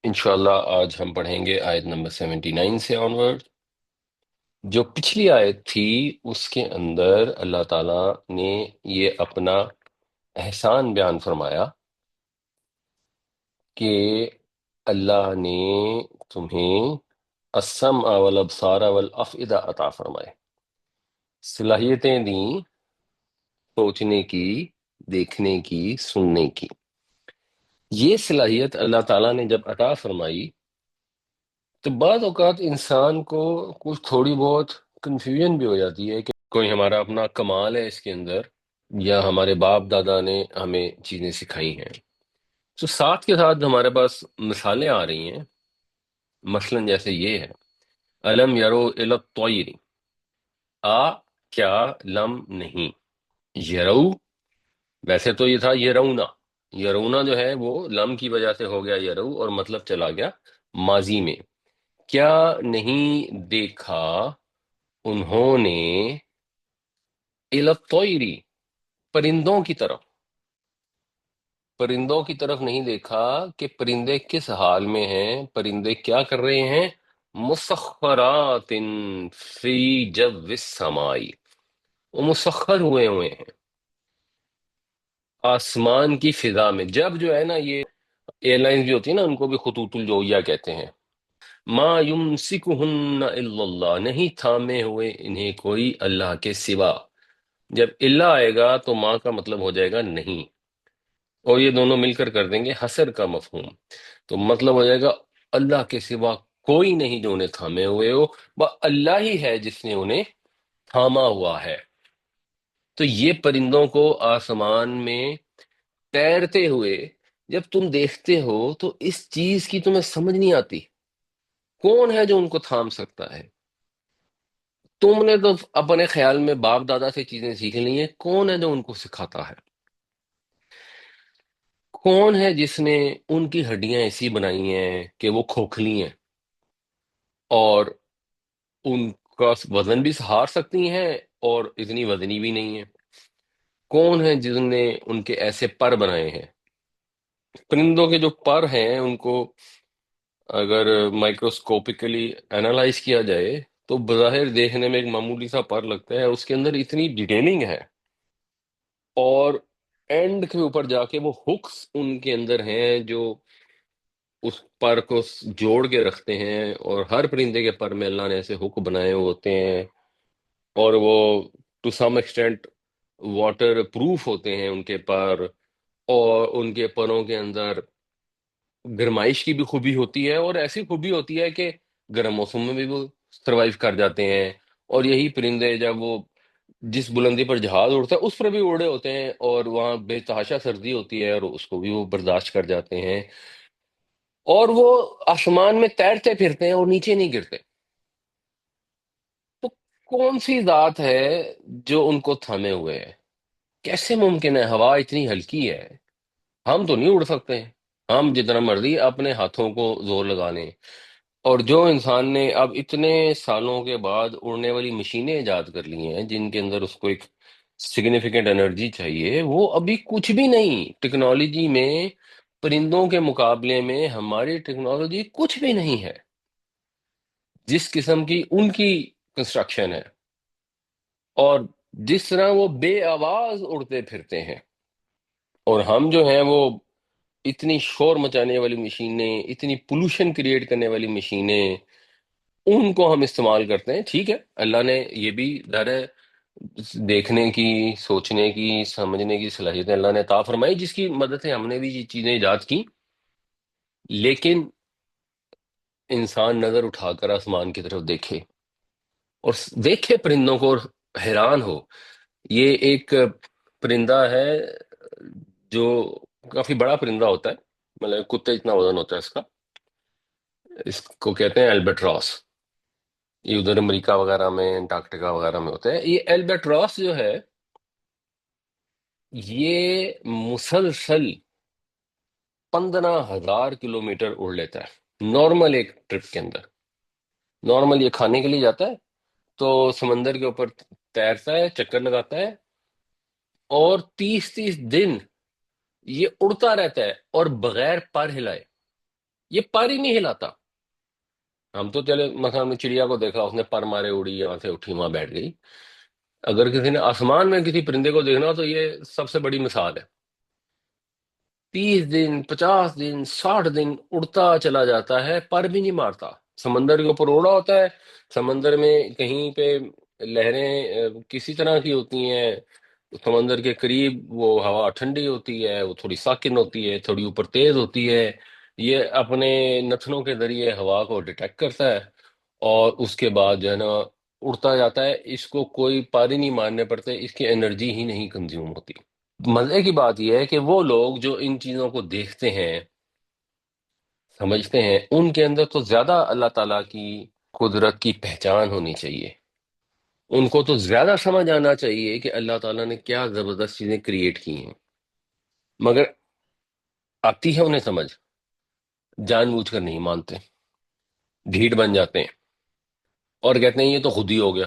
انشاءاللہ آج ہم پڑھیں گے آیت نمبر 79 سے آنورڈ۔ جو پچھلی آیت تھی اس کے اندر اللہ تعالیٰ نے یہ اپنا احسان بیان فرمایا کہ اللہ نے تمہیں السمع والابصار والافئدہ عطا فرمائے، صلاحیتیں دیں سوچنے کی، دیکھنے کی، سننے کی۔ یہ صلاحیت اللہ تعالیٰ نے جب عطا فرمائی تو بعض اوقات انسان کو کچھ تھوڑی بہت کنفیوژن بھی ہو جاتی ہے کہ کوئی ہمارا اپنا کمال ہے اس کے اندر، یا ہمارے باپ دادا نے ہمیں چیزیں سکھائی ہیں۔ تو ساتھ کے ساتھ ہمارے پاس مثالیں آ رہی ہیں، مثلا جیسے یہ ہے الم یرو الی الطیر، کیا لم نہیں، یرو ویسے تو یہ تھا یرونا، یرونا جو ہے وہ لم کی وجہ سے ہو گیا یرو اور مطلب چلا گیا ماضی میں۔ کیا نہیں دیکھا انہوں نے الی الطیر، پرندوں کی طرف، پرندوں کی طرف نہیں دیکھا کہ پرندے کس حال میں ہیں، پرندے کیا کر رہے ہیں، مسخرات فی جو السماء، وہ مسخر ہوئے ہیں آسمان کی فضا میں۔ جب جو ہے نا یہ ایئر لائنز بھی ہوتی ہیں نا، ان کو بھی خطوط الجویہ کہتے ہیں۔ ما یمسکہن الا اللہ، نہیں تھامے ہوئے انہیں کوئی اللہ کے سوا۔ جب اللہ آئے گا تو ماں کا مطلب ہو جائے گا نہیں، اور یہ دونوں مل کر کر دیں گے حسر کا مفہوم، تو مطلب ہو جائے گا اللہ کے سوا کوئی نہیں جو انہیں تھامے ہوئے ہو، وہ اللہ ہی ہے جس نے انہیں تھاما ہوا ہے۔ تو یہ پرندوں کو آسمان میں تیرتے ہوئے جب تم دیکھتے ہو تو اس چیز کی تمہیں سمجھ نہیں آتی، کون ہے جو ان کو تھام سکتا ہے؟ تم نے تو اپنے خیال میں باپ دادا سے چیزیں سیکھ لی ہیں، کون ہے جو ان کو سکھاتا ہے؟ کون ہے جس نے ان کی ہڈیاں ایسی بنائی ہیں کہ وہ کھوکھلی ہیں اور ان کا وزن بھی سہار سکتی ہیں اور اتنی وزنی بھی نہیں ہے؟ کون ہے جس نے ان کے ایسے پر بنائے ہیں؟ پرندوں کے جو پر ہیں ان کو اگر مائکروسکوپیکلی اینالائز کیا جائے تو بظاہر دیکھنے میں ایک معمولی سا پر لگتا ہے، اس کے اندر اتنی ڈیٹیلنگ ہے، اور اینڈ کے اوپر جا کے وہ ہکس ان کے اندر ہیں جو اس پر کو جوڑ کے رکھتے ہیں، اور ہر پرندے کے پر میں اللہ نے ایسے ہک بنائے ہوئے ہوتے ہیں، اور وہ to some extent waterproof ہوتے ہیں ان کے پر، اور ان کے پروں کے اندر گرمائش کی بھی خوبی ہوتی ہے، اور ایسی خوبی ہوتی ہے کہ گرم موسم میں بھی وہ سروائیو کر جاتے ہیں۔ اور یہی پرندے جب وہ جس بلندی پر جہاز اڑتا ہے اس پر بھی اڑے ہوتے ہیں، اور وہاں بے تحاشا سردی ہوتی ہے اور اس کو بھی وہ برداشت کر جاتے ہیں، اور وہ آسمان میں تیرتے پھرتے ہیں اور نیچے نہیں گرتے۔ تو کون سی ذات ہے جو ان کو تھامے ہوئے ہے؟ کیسے ممکن ہے؟ ہوا اتنی ہلکی ہے، ہم تو نہیں اڑ سکتے ہیں، ہم جتنا مرضی اپنے ہاتھوں کو زور لگا لیں، اور جو انسان نے اب اتنے سالوں کے بعد اڑنے والی مشینیں ایجاد کر لی ہیں جن کے اندر اس کو ایک سگنیفیکنٹ انرجی چاہیے، وہ ابھی کچھ بھی نہیں ٹیکنالوجی میں، پرندوں کے مقابلے میں ہماری ٹیکنالوجی کچھ بھی نہیں ہے جس قسم کی ان کی کنسٹرکشن ہے، اور جس طرح وہ بے آواز اڑتے پھرتے ہیں، اور ہم جو ہیں وہ اتنی شور مچانے والی مشینیں، اتنی پولوشن کریٹ کرنے والی مشینیں، ان کو ہم استعمال کرتے ہیں۔ ٹھیک ہے، اللہ نے یہ بھی ظاہر ہے دیکھنے کی، سوچنے کی، سمجھنے کی صلاحیتیں اللہ نے عطا فرمائی جس کی مدد سے ہم نے بھی یہ چیزیں ایجاد کی، لیکن انسان نظر اٹھا کر آسمان کی طرف دیکھے اور دیکھے پرندوں کو اور حیران ہو۔ یہ ایک پرندہ ہے جو کافی بڑا پرندہ ہوتا ہے، مطلب کتے جتنا وزن ہوتا ہے اس کا، اس کو کہتے ہیں البیٹراس۔ یہ ادھر امریکہ وغیرہ میں، انٹارکٹیکا وغیرہ میں ہوتے ہیں۔ یہ البیٹراس جو ہے یہ مسلسل 15,000 کلومیٹر اڑ لیتا ہے نارمل ایک ٹرپ کے اندر۔ نارمل یہ کھانے کے لیے جاتا ہے تو سمندر کے اوپر تیرتا ہے، چکر لگاتا ہے، اور 30 30 دن یہ اڑتا رہتا ہے اور بغیر پر ہلائے۔ یہ پر ہی نہیں ہلاتا. ہم تو چلے مثلا ہم نے چڑیا کو دیکھا، اس نے پر مارے اڑی، یہاں سے اٹھی وہاں بیٹھ گئی. اگر کسی نے آسمان میں کسی پرندے کو دیکھنا تو یہ سب سے بڑی مثال ہے. 30 دن 50 دن 60 دن اڑتا چلا جاتا ہے، پر بھی نہیں مارتا. سمندر کے اوپر اڑا ہوتا ہے. سمندر میں کہیں پہ لہریں کسی طرح کی ہوتی ہیں. سمندر کے قریب وہ ہوا ٹھنڈی ہوتی ہے، وہ تھوڑی ساکن ہوتی ہے، تھوڑی اوپر تیز ہوتی ہے. یہ اپنے نتنوں کے ذریعے ہوا کو ڈیٹیکٹ کرتا ہے، اور اس کے بعد جو ہے نا اڑتا جاتا ہے. اس کو کوئی پاری نہیں مارنے پڑتے، اس کی انرجی ہی نہیں کنزیوم ہوتی. مزے کی بات یہ ہے کہ وہ لوگ جو ان چیزوں کو دیکھتے ہیں، سمجھتے ہیں، ان کے اندر تو زیادہ اللہ تعالیٰ کی قدرت کی پہچان ہونی چاہیے. ان کو تو زیادہ سمجھ آنا چاہیے کہ اللہ تعالیٰ نے کیا زبردست چیزیں کریٹ کی ہیں. مگر آتی ہے انہیں سمجھ، جان بوجھ کر نہیں مانتے، ڈھیٹ بن جاتے ہیں اور کہتے ہیں یہ تو خود ہی ہو گیا.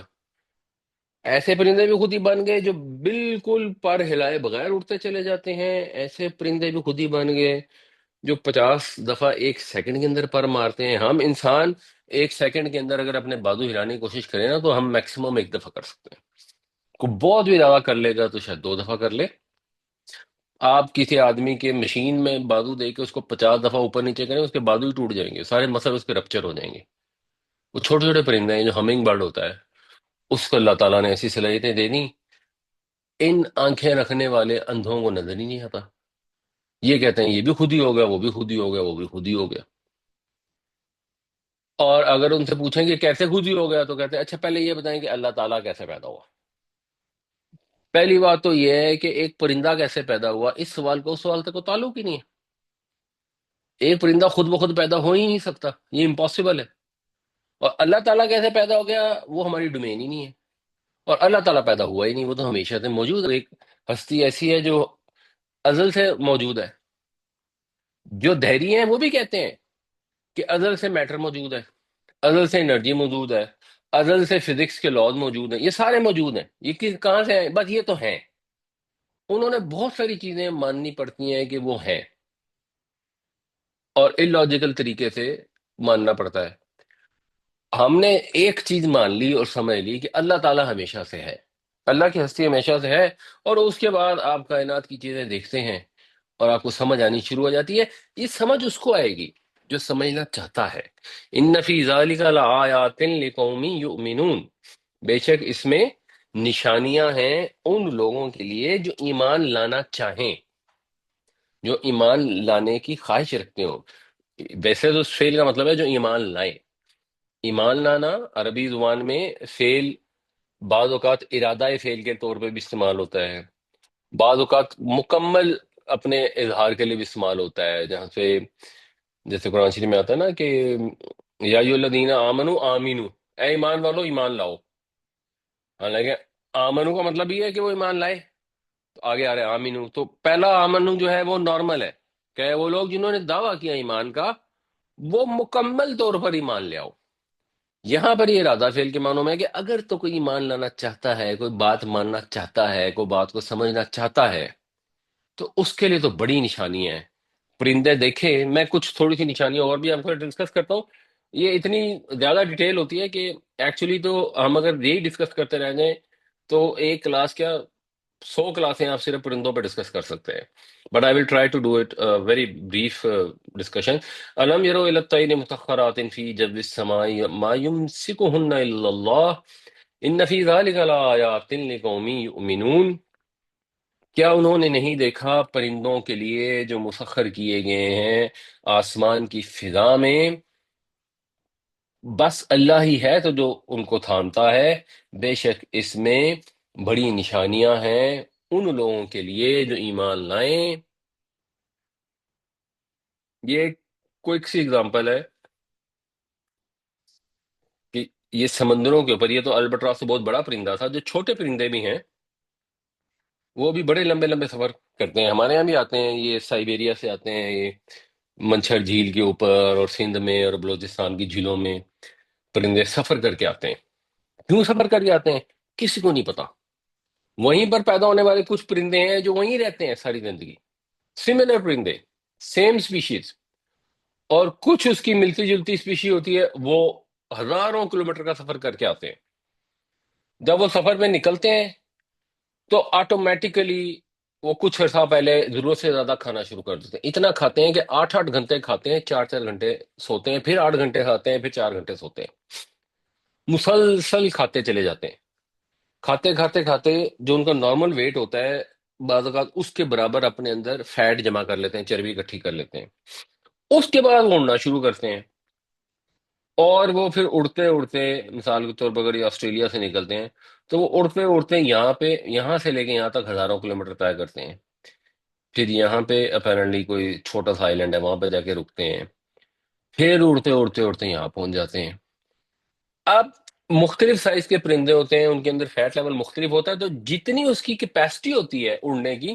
ایسے پرندے بھی خود ہی بن گئے جو بالکل پر ہلائے بغیر اڑتے چلے جاتے ہیں. ایسے پرندے بھی خود ہی بن گئے جو 50 دفعہ 1 سیکنڈ کے اندر پر مارتے ہیں. ہم انسان 1 سیکنڈ کے اندر اگر اپنے بازو ہلانے کی کوشش کریں نا تو ہم میکسیمم 1 دفعہ کر سکتے ہیں. کوئی بہت بھی زیادہ کر لے گا تو شاید 2 دفعہ کر لے. آپ کسی آدمی کے مشین میں بازو دے کے اس کو 50 دفعہ اوپر نیچے کریں، اس کے بازو ہی ٹوٹ جائیں گے، سارے مسل اس کے رپچر ہو جائیں گے. وہ چھوٹے چھوٹے پرندے ہیں جو ہمنگ برڈ ہوتا ہے، اس کو اللہ تعالیٰ نے ایسی صلاحیتیں دے دی. ان آنکھیں رکھنے والے اندھوں کو نظر ہی نہیں آتا. یہ کہتے ہیں یہ بھی خود ہی ہو گیا، وہ بھی خود ہی ہو گیا، وہ بھی خود ہی ہو گیا. اور اگر ان سے پوچھیں کہ کیسے خود ہی ہو گیا تو کہتے ہیں اچھا پہلے یہ بتائیں کہ اللہ تعالیٰ کیسے پیدا ہوا. پہلی بات تو یہ ہے کہ ایک پرندہ کیسے پیدا ہوا، اس سوال کو اس سوال تک کو تعلق ہی نہیں ہے. ایک پرندہ خود بخود پیدا ہو ہی نہیں سکتا، یہ امپاسبل ہے. اور اللہ تعالیٰ کیسے پیدا ہو گیا وہ ہماری ڈومین ہی نہیں ہے. اور اللہ تعالیٰ پیدا ہوا ہی نہیں، وہ تو ہمیشہ سے موجود ہے. ایک ہستی ایسی ہے جو ازل سے موجود ہے. جو دہری ہیں وہ بھی کہتے ہیں کہ ازل سے میٹر موجود ہے، ازل سے انرجی موجود ہے، ازل سے فزکس کے لاز موجود ہیں. یہ سارے موجود ہیں. یہ کہاں سے ہیں؟ بس یہ تو ہیں. انہوں نے بہت ساری چیزیں ماننی پڑتی ہیں کہ وہ ہیں، اور ان لاجیکل طریقے سے ماننا پڑتا ہے. ہم نے ایک چیز مان لی اور سمجھ لی کہ اللہ تعالیٰ ہمیشہ سے ہے، اللہ کی ہستی ہمیشہ سے ہے. اور اس کے بعد آپ کائنات کی چیزیں دیکھتے ہیں اور آپ کو سمجھ آنی شروع ہو جاتی ہے. یہ سمجھ اس کو آئے گی جو سمجھنا چاہتا ہے. ان فی ذالک لآیات لقوم یؤمنون، بے شک اس میں نشانیاں ہیں ان لوگوں کے لیے جو ایمان لانا چاہیں، جو ایمان لانے کی خواہش رکھتے ہو. ویسے تو فعل کا مطلب ہے جو ایمان لائیں. ایمان لانا عربی زبان میں فعل بعض اوقات ارادہ فعل کے طور پہ بھی استعمال ہوتا ہے، بعض اوقات مکمل اپنے اظہار کے لیے بھی استعمال ہوتا ہے. جہاں سے جیسے قرآن شریف میں آتا ہے نا کہ یا ایھا الذین آمنوا آمینو، اے ایمان والو ایمان لاؤ. حالانکہ آمنو کا مطلب یہ ہے کہ وہ ایمان لائے. تو آگے آ رہے ہیں آمینو، تو پہلا آمنو جو ہے وہ نارمل ہے کہ وہ لوگ جنہوں نے دعویٰ کیا ایمان کا وہ مکمل طور پر ایمان لے آؤ. یہاں پر یہ ارادہ فعل کے معنوں میں ہے کہ اگر تو کوئی ایمان لانا چاہتا ہے، کوئی بات ماننا چاہتا ہے، کوئی بات کو سمجھنا چاہتا ہے، تو اس کے لیے تو بڑی نشانیاں ہیں. پرندے دیکھے، میں کچھ تھوڑی سی نشانیاں اور بھی آپ کو ڈسکس کرتا ہوں. یہ اتنی زیادہ ڈیٹیل ہوتی ہے کہ ایکچولی تو ہم اگر یہی ڈسکس کرتے رہ جائیں تو ایک کلاس کیا 100 کلاسیں آپ صرف پرندوں پہ ڈسکس کر سکتے ہیں. But I will try to do it very brief discussion. الم یرو الی الطیر مسخرات فی جو السماء ما یمسکہن الا اللہ ان فی ذلک لآیات لقوم یؤمنون. کیا انہوں نے نہیں دیکھا پرندوں کے لیے جو مسخر کیے گئے ہیں آسمان کی فضا میں، بس اللہ ہی ہے تو جو ان کو تھامتا ہے. بے شک اس میں بڑی نشانیاں ہیں ان لوگوں کے لیے جو ایمان لائیں. یہ ایک کوئک سی اگزامپل ہے کہ یہ سمندروں کے اوپر، یہ تو البٹراس تو بہت بڑا پرندہ تھا، جو چھوٹے پرندے بھی ہیں وہ بھی بڑے لمبے لمبے سفر کرتے ہیں. ہمارے یہاں بھی آتے ہیں، یہ سائبیریا سے آتے ہیں، یہ منچھر جھیل کے اوپر اور سندھ میں اور بلوچستان کی جھیلوں میں پرندے سفر کر کے آتے ہیں. کیوں سفر کر کے آتے ہیں کسی کو نہیں پتا. وہیں پر پیدا ہونے والے کچھ پرندے ہیں جو وہیں رہتے ہیں ساری زندگی، سملر پرندے، سیم سپیشیز. اور کچھ اس کی ملتی جلتی اسپیشی ہوتی ہے، وہ ہزاروں کلومیٹر کا سفر کر کے آتے ہیں. جب وہ سفر میں نکلتے ہیں تو آٹومیٹیکلی وہ کچھ عرصہ پہلے ضرورت سے زیادہ کھانا شروع کر دیتے ہیں. اتنا کھاتے ہیں کہ 8 8 گھنٹے کھاتے ہیں، 4 4 گھنٹے سوتے ہیں، پھر 8 گھنٹے کھاتے ہیں، پھر 4 گھنٹے سوتے ہیں. مسلسل کھاتے چلے جاتے ہیں. کھاتے کھاتے کھاتے جو ان کا نارمل ویٹ ہوتا ہے، بعض اوقات اس کے برابر اپنے اندر فیٹ جمع کر لیتے ہیں، چربی اکٹھی کر لیتے ہیں. اس کے بعد وہ اڑنا شروع کرتے ہیں. اور وہ پھر اڑتے اڑتے، مثال کے طور پر اگر یہ آسٹریلیا سے نکلتے ہیں تو وہ اڑتے اڑتے یہاں سے لے کے یہاں تک ہزاروں کلومیٹر طے کرتے ہیں. پھر یہاں پہ اپیرنٹلی کوئی چھوٹا سا آئی لینڈ ہے، وہاں پہ جا کے رکتے ہیں. پھر اڑتے اڑتے اڑتے یہاں پہنچ جاتے ہیں. اب مختلف سائز کے پرندے ہوتے ہیں، ان کے اندر فیٹ لیول مختلف ہوتا ہے، تو جتنی اس کی کیپیسٹی ہوتی ہے اڑنے کی،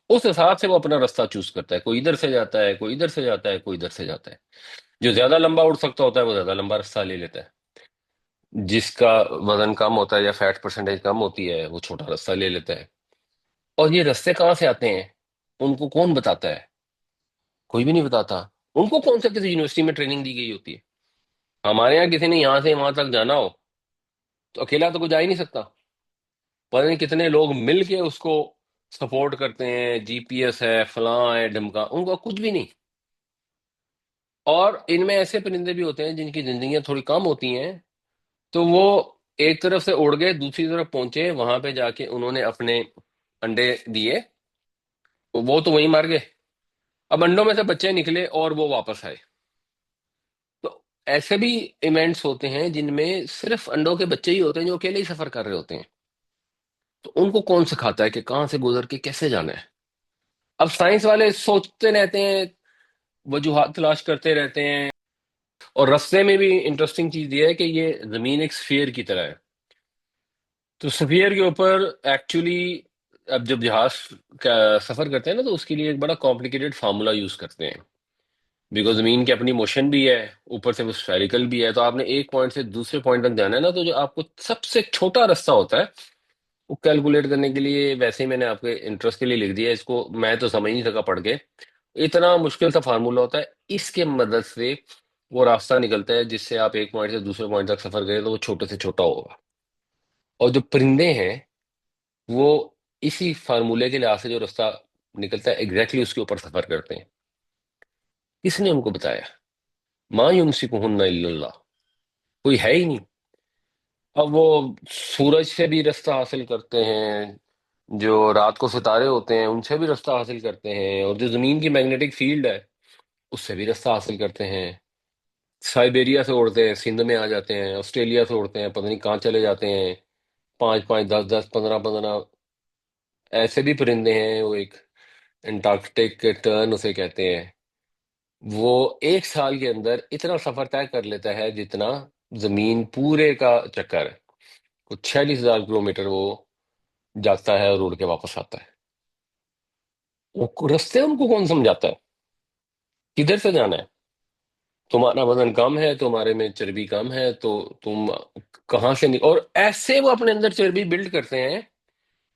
اس حساب سے وہ اپنا راستہ چوز کرتا ہے. کوئی ادھر سے جاتا ہے، کوئی ادھر سے جاتا ہے، کوئی ادھر سے جاتا ہے. جو زیادہ لمبا اڑ سکتا ہوتا ہے وہ زیادہ لمبا راستہ لے لیتا ہے. جس کا وزن کم ہوتا ہے یا فیٹ پرسنٹیج کم ہوتی ہے وہ چھوٹا راستہ لے لیتا ہے. اور یہ رستے کہاں سے آتے ہیں ان کو کون بتاتا ہے؟ کوئی بھی نہیں بتاتا. ان کو کون سا کسی یونیورسٹی میں ٹریننگ دی گئی ہوتی ہے؟ ہمارے یہاں کسی نے یہاں سے وہاں تک جانا ہو تو اکیلا تو کوئی جا ہی نہیں سکتا. پتہ نہیں کتنے لوگ مل کے اس کو سپورٹ کرتے ہیں، جی پی ایس ہے، فلاں ہے، ڈمکا، ان کو کچھ بھی نہیں. اور ان میں ایسے پرندے بھی ہوتے ہیں جن کی زندگیاں تھوڑی کم ہوتی ہیں، تو وہ ایک طرف سے اڑ گئے، دوسری طرف پہنچے، وہاں پہ جا کے انہوں نے اپنے انڈے دیے، وہ تو وہیں مر گئے. اب انڈوں میں سے بچے نکلے اور وہ واپس آئے. تو ایسے بھی ایونٹس ہوتے ہیں جن میں صرف انڈوں کے بچے ہی ہوتے ہیں جو اکیلے ہی سفر کر رہے ہوتے ہیں. تو ان کو کون سکھاتا ہے کہ کہاں سے گزر کے کیسے جانا ہے؟ اب سائنس والے سوچتے رہتے ہیں، وجوہات تلاش کرتے رہتے ہیں. اور رستے میں بھی انٹرسٹنگ چیز یہ ہے کہ یہ زمین ایک سفیر کی طرح ہے. تو سفیر کے اوپر ایکچولی اب جب جہاز کا سفر کرتے ہیں نا تو اس کے لیے ایک بڑا کمپلیکیٹڈ فارمولا یوز کرتے ہیں، بیکاز زمین کی اپنی موشن بھی ہے، اوپر سے وہ اسفیریکل بھی ہے. تو آپ نے ایک پوائنٹ سے دوسرے پوائنٹ تک جانا ہے نا، تو جو آپ کو سب سے چھوٹا راستہ ہوتا ہے وہ کیلکولیٹ کرنے کے لیے، ویسے ہی میں نے آپ کے انٹرسٹ کے لیے لکھ دیا ہے اس کو، میں تو سمجھ نہیں سکا پڑھ کے. اتنا مشکل سا فارمولا ہوتا ہے، اس کے مدد سے وہ راستہ نکلتا ہے جس سے آپ ایک پوائنٹ سے دوسرے پوائنٹ تک سفر کریں تو وہ چھوٹے سے چھوٹا ہوگا. اور جو پرندے ہیں وہ اسی فارمولے کے لحاظ سے جو راستہ نکلتا ہے ایگزیکٹلی اس کے اوپر سفر کرتے ہیں. کس نے ان کو بتایا؟ ما یمسکہن الا اللہ، کوئی ہے ہی نہیں. اب وہ سورج سے بھی راستہ حاصل کرتے ہیں، جو رات کو ستارے ہوتے ہیں ان سے بھی راستہ حاصل کرتے ہیں، اور جو زمین کی میگنیٹک فیلڈ ہے اس سے بھی راستہ حاصل کرتے ہیں. سائبیریا سے اڑتے ہیں، سندھ میں آ جاتے ہیں، آسٹریلیا سے اڑتے ہیں، پتہ نہیں کہاں چلے جاتے ہیں. 5 5 10 10 15 15 ایسے بھی پرندے ہیں. وہ ایک انٹارکٹک ٹرن اسے کہتے ہیں. وہ ایک سال کے اندر اتنا سفر طے کر لیتا ہے جتنا زمین پورے کا چکر ہے. 46,000 کلومیٹر وہ جاتا ہے اور اڑ کے واپس آتا ہے. رستے ان کو کون سمجھاتا ہے کدھر سے جانا ہے؟ تمہارا وزن کم ہے، تمہارے میں چربی کم ہے، تو تم کہاں سے اور ایسے وہ اپنے اندر چربی بلڈ کرتے ہیں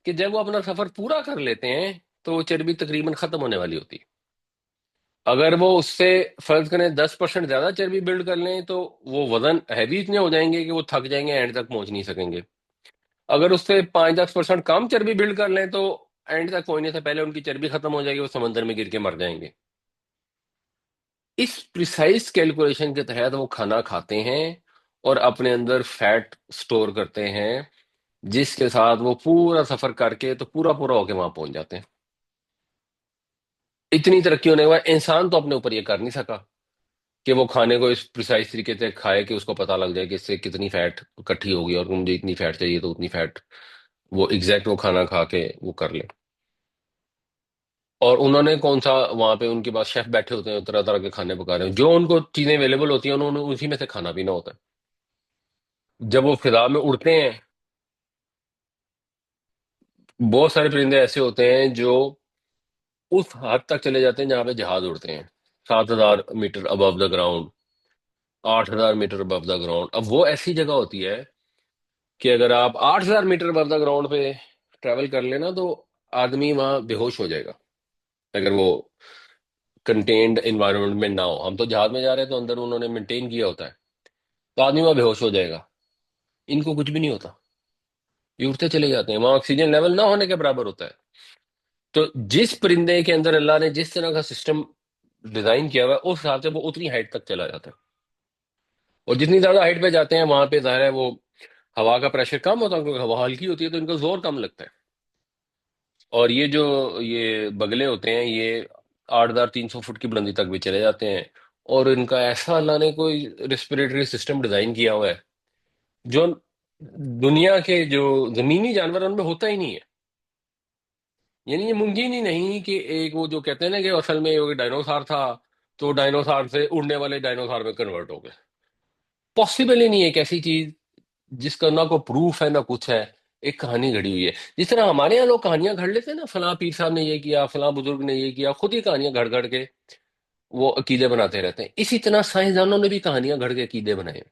کہ جب وہ اپنا سفر پورا کر لیتے ہیں تو وہ چربی تقریباً ختم ہونے والی ہوتی ہے. اگر وہ اس سے فرض کریں 10% زیادہ چربی بلڈ کر لیں تو وہ وزن ہیوی اتنے ہو جائیں گے کہ وہ تھک جائیں گے، اینڈ تک پہنچ نہیں سکیں گے. اگر اس سے 5 10% کم چربی بلڈ کر لیں تو اینڈ تک پہنچنے سے پہلے ان کی چربی ختم ہو جائے گی، وہ سمندر میں گر کے مر جائیں گے. اس پریسائز کیلکولیشن کے تحت وہ کھانا کھاتے ہیں اور اپنے اندر فیٹ سٹور کرتے ہیں، جس کے ساتھ وہ پورا سفر کر کے تو پورا پورا ہو کے وہاں پہنچ جاتے ہیں. اتنی ترقی ہونے کے بعد انسان تو اپنے اوپر یہ کر نہیں سکا کہ وہ کھانے کو اس پریسائز طریقے سے کھائے کہ اس کو پتہ لگ جائے کہ اس سے کتنی فیٹ اکٹھی ہوگی اور مجھے اتنی فیٹ چاہیے تو اتنی فیٹ وہ ایگزیکٹ وہ کھانا کھا کے وہ کر لے. اور انہوں نے کون سا، وہاں پہ ان کے پاس شیف بیٹھے ہوتے ہیں طرح طرح کے کھانے پکا رہے ہیں، جو ان کو چیزیں اویلیبل ہوتی ہیں انہوں نے اسی میں سے کھانا پینا ہوتا ہے. جب وہ فضا میں اڑتے ہیں، بہت سارے پرندے ایسے ہوتے ہیں جو اس حد تک چلے جاتے ہیں جہاں پہ جہاز اڑتے ہیں، 7,000 metre above the ground, 8,000 metre above the ground. اب وہ ایسی جگہ ہوتی ہے کہ اگر آپ 8,000 میٹر ابو دا گراؤنڈ پہ ٹریول کر لینا تو آدمی وہاں بے ہوش ہو جائے گا اگر وہ کنٹینڈ انوائرمنٹ میں نہ ہو. ہم تو جہاز میں جا رہے ہیں تو اندر انہوں نے مینٹین کیا ہوتا ہے، تو آدمی وہاں بے ہوش ہو جائے گا. ان کو کچھ بھی نہیں ہوتا، یہ اٹھتے چلے جاتے ہیں، وہاں آکسیجن لیول نہ ہونے کے برابر ہوتا ہے. تو جس پرندے کے اندر اللہ نے جس طرح کا سسٹم ڈیزائن کیا ہوا ہے، اس حساب سے وہ اتنی ہائٹ تک چلا جاتا ہے. اور جتنی زیادہ ہائٹ پہ جاتے ہیں وہاں پہ ظاہر ہے وہ ہوا کا پریشر کم ہوتا ہے، کیونکہ ہوا ہلکی ہوتی ہے تو ان کا زور کم لگتا ہے. اور یہ جو یہ بگلے ہوتے ہیں یہ 8,300 فٹ کی بلندی تک بھی چلے جاتے ہیں. اور ان کا ایسا اللہ نے کوئی ریسپریٹری سسٹم ڈیزائن کیا ہوا ہے جو دنیا کے جو زمینی جانور ان میں ہوتا ہی نہیں ہے. یعنی یہ ممکن ہی نہیں کہ ایک وہ جو کہتے ہیں نا کہ اصل میں وہ ڈائنوسار تھا تو ڈائنوسار سے اڑنے والے ڈائنوسار میں کنورٹ ہو گئے. پاسبل ہی نہیں ہے ایک ایسی چیز جس کا نہ کوئی پروف ہے نہ کچھ ہے. ایک کہانی گھڑی ہوئی ہے. جس طرح ہمارے یہاں لوگ کہانیاں گھڑ لیتے ہیں نا، فلاں پیر صاحب نے یہ کیا، فلاں بزرگ نے یہ کیا، خود ہی کہانیاں گھڑ گھڑ کے وہ عقیدے بناتے رہتے ہیں. اسی طرح سائنسدانوں نے بھی کہانیاں گھڑ کے عقیدے بنائے ہیں.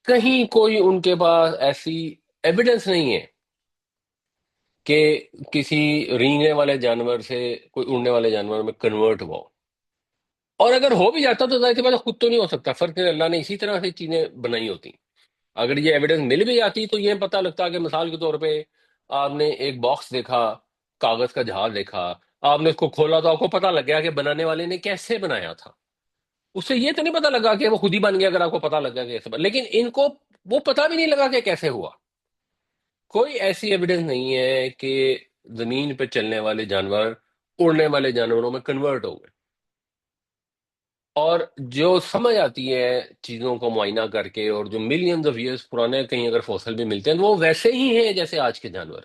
کہیں کوئی ان کے پاس ایسی ایویڈنس نہیں ہے کہ کسی رینگنے والے جانور سے کوئی اڑنے والے جانور میں کنورٹ ہوا ہو. اور اگر ہو بھی جاتا تو ظاہر سی بات ہے خود تو نہیں ہو سکتا، فرق ہے اللہ نے اسی طرح سے چیزیں بنائی ہوتی. اگر یہ ایویڈنس مل بھی جاتی تو یہ پتہ لگتا کہ مثال کے طور پہ آپ نے ایک باکس دیکھا، کاغذ کا جہاز دیکھا، آپ نے اس کو کھولا تو آپ کو پتہ لگ گیا کہ بنانے والے نے کیسے بنایا تھا. اس سے یہ تو نہیں پتہ لگا کہ وہ خود ہی بن گیا، اگر آپ کو پتہ لگ گیا کہ کیسے لیکن ان کو وہ پتہ بھی نہیں لگا کہ کیسے ہوا. کوئی ایسی ایویڈنس نہیں ہے کہ زمین پہ چلنے والے جانور اڑنے والے جانوروں میں کنورٹ ہو گئے. اور جو سمجھ آتی ہے چیزوں کو معائنہ کر کے، اور جو ملینز آف ایئرس پرانے کہیں اگر فوسل بھی ملتے ہیں تو وہ ویسے ہی ہیں جیسے آج کے جانور.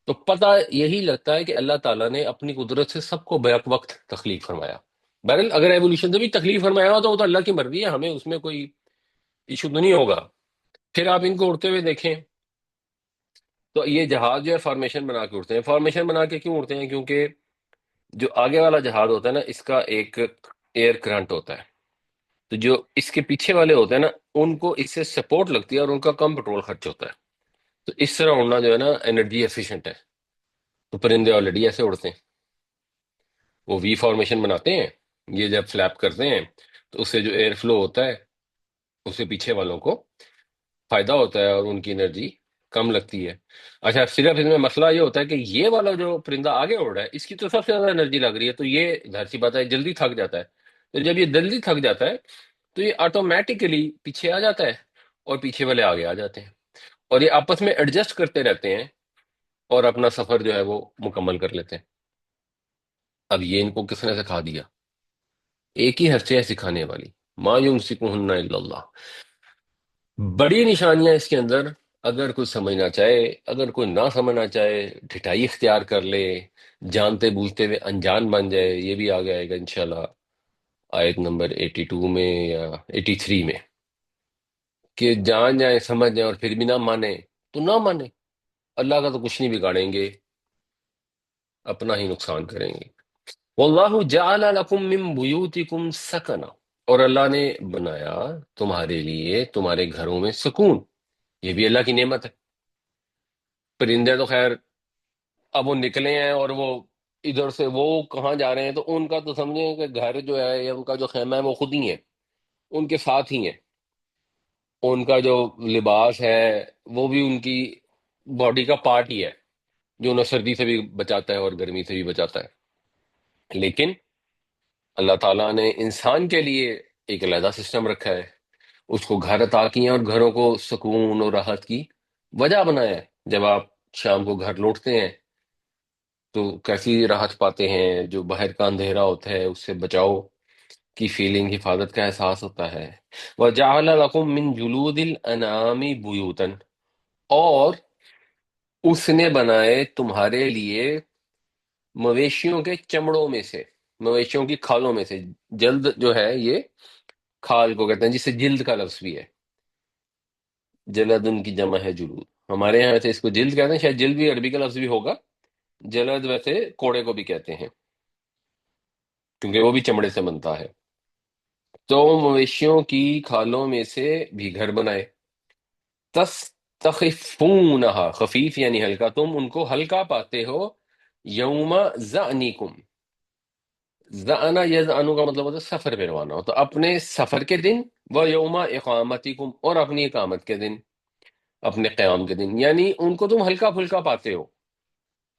تو پتہ یہی لگتا ہے کہ اللہ تعالیٰ نے اپنی قدرت سے سب کو بیک وقت تخلیق فرمایا. بہرحال اگر ایولیوشن سے بھی تخلیق فرمایا ہو تو وہ تو اللہ کی مرضی ہے، ہمیں اس میں کوئی ایشو تو نہیں ہوگا. پھر آپ ان کو اڑتے ہوئے دیکھیں تو یہ جہاز جو ہے فارمیشن بنا کے اڑتے ہیں. فارمیشن بنا کے کیوں اڑتے ہیں؟ کیونکہ جو آگے والا جہاز ہوتا ہے نا، اس کا ایک ایئر کرنٹ ہوتا ہے. تو جو اس کے پیچھے والے ہوتے ہیں نا، ان کو اس سے سپورٹ لگتی ہے اور ان کا کم پٹرول خرچ ہوتا ہے. تو اس طرح اڑنا جو ہے نا انرجی ایفیشینٹ ہے. تو پرندے آلریڈی ایسے اڑتے ہیں، وہ وی فارمیشن بناتے ہیں. یہ جب فلیپ کرتے ہیں تو اس سے جو ایئر فلو ہوتا ہے اس سے پیچھے والوں کو فائدہ ہوتا ہے اور ان کی انرجی کم لگتی ہے. اچھا، صرف اس میں مسئلہ یہ ہوتا ہے کہ یہ والا جو پرندہ آگے اڑ رہا ہے اس کی تو سب سے زیادہ انرجی لگ رہی ہے، تو یہ ظاہر سی بات ہے جلدی تھک جاتا ہے. تو جب یہ جلدی تھک جاتا ہے تو یہ آٹومیٹیکلی پیچھے آ جاتا ہے اور پیچھے والے آگے آ جاتے ہیں، اور یہ آپس میں ایڈجسٹ کرتے رہتے ہیں اور اپنا سفر جو ہے وہ مکمل کر لیتے ہیں. اب یہ ان کو کس نے سکھا دیا؟ ایک ہی ہستی ہے سکھانے والی، ما یمسکہن الا اللہ. بڑی نشانیاں اس کے اندر، اگر کوئی سمجھنا چاہے، اگر کوئی نہ سمجھنا چاہے، ڈھٹائی اختیار کر لے، جانتے بوجھتے ہوئے انجان بن جائے. یہ بھی آگے آئے گا انشاءاللہ آیت نمبر 82 میں یا 83 میں، کہ جان جائیں سمجھ جائیں اور پھر بھی نہ مانے تو نہ مانے. اللہ کا تو کچھ نہیں بگاڑیں گے، اپنا ہی نقصان کریں گے. واللہ جعل لکم من بیوتکم سکنا، اور اللہ نے بنایا تمہارے لیے تمہارے گھروں میں سکون. یہ بھی اللہ کی نعمت ہے. پرندے تو خیر اب وہ نکلے ہیں اور وہ ادھر سے وہ کہاں جا رہے ہیں، تو ان کا تو سمجھیں کہ گھر جو ہے یا ان کا جو خیمہ ہے وہ خود ہی ہے، ان کے ساتھ ہی ہیں. ان کا جو لباس ہے وہ بھی ان کی باڈی کا پارٹ ہی ہے، جو انہیں سردی سے بھی بچاتا ہے اور گرمی سے بھی بچاتا ہے. لیکن اللہ تعالیٰ نے انسان کے لیے ایک علیحدہ سسٹم رکھا ہے، اس کو گھر عطا کیے ہیں اور گھروں کو سکون اور راحت کی وجہ بنایا ہے. جب آپ شام کو گھر لوٹتے ہیں تو کیسی راحت پاتے ہیں، جو باہر کا اندھیرا ہوتا ہے اس سے بچاؤ کی فیلنگ، حفاظت کا احساس ہوتا ہے. وَجَعَلَ لَكُم مِّن جُلُودِ الْأَنْعَامِ بُيُوتًا، اور اس نے بنائے تمہارے لیے مویشیوں کے چمڑوں میں سے، مویشیوں کی کھالوں میں سے. جلد جو ہے یہ کھال کو کہتے ہیں، جس سے جلد کا لفظ بھی ہے. جلد ان کی جمع ہے جلود. ہمارے یہاں ویسے اس کو جلد کہتے ہیں، شاید جلد بھی عربی کا لفظ بھی ہوگا. جلد ویسے کوڑے کو بھی کہتے ہیں کیونکہ وہ بھی چمڑے سے بنتا ہے. تو مویشیوں کی کھالوں میں سے بھی گھر بنائے. تستخفونہا، خفیف یعنی ہلکا، تم ان کو ہلکا پاتے ہو. یوم ظعنکم، زعنا یزعنو کا مطلب ہوتا ہے سفر پہ روانہ ہو، تو اپنے سفر کے دن، وہ یوم اقامتکم، اور اپنی اقامت کے دن، اپنے قیام کے دن، یعنی ان کو تم ہلکا پھلکا پاتے ہو۔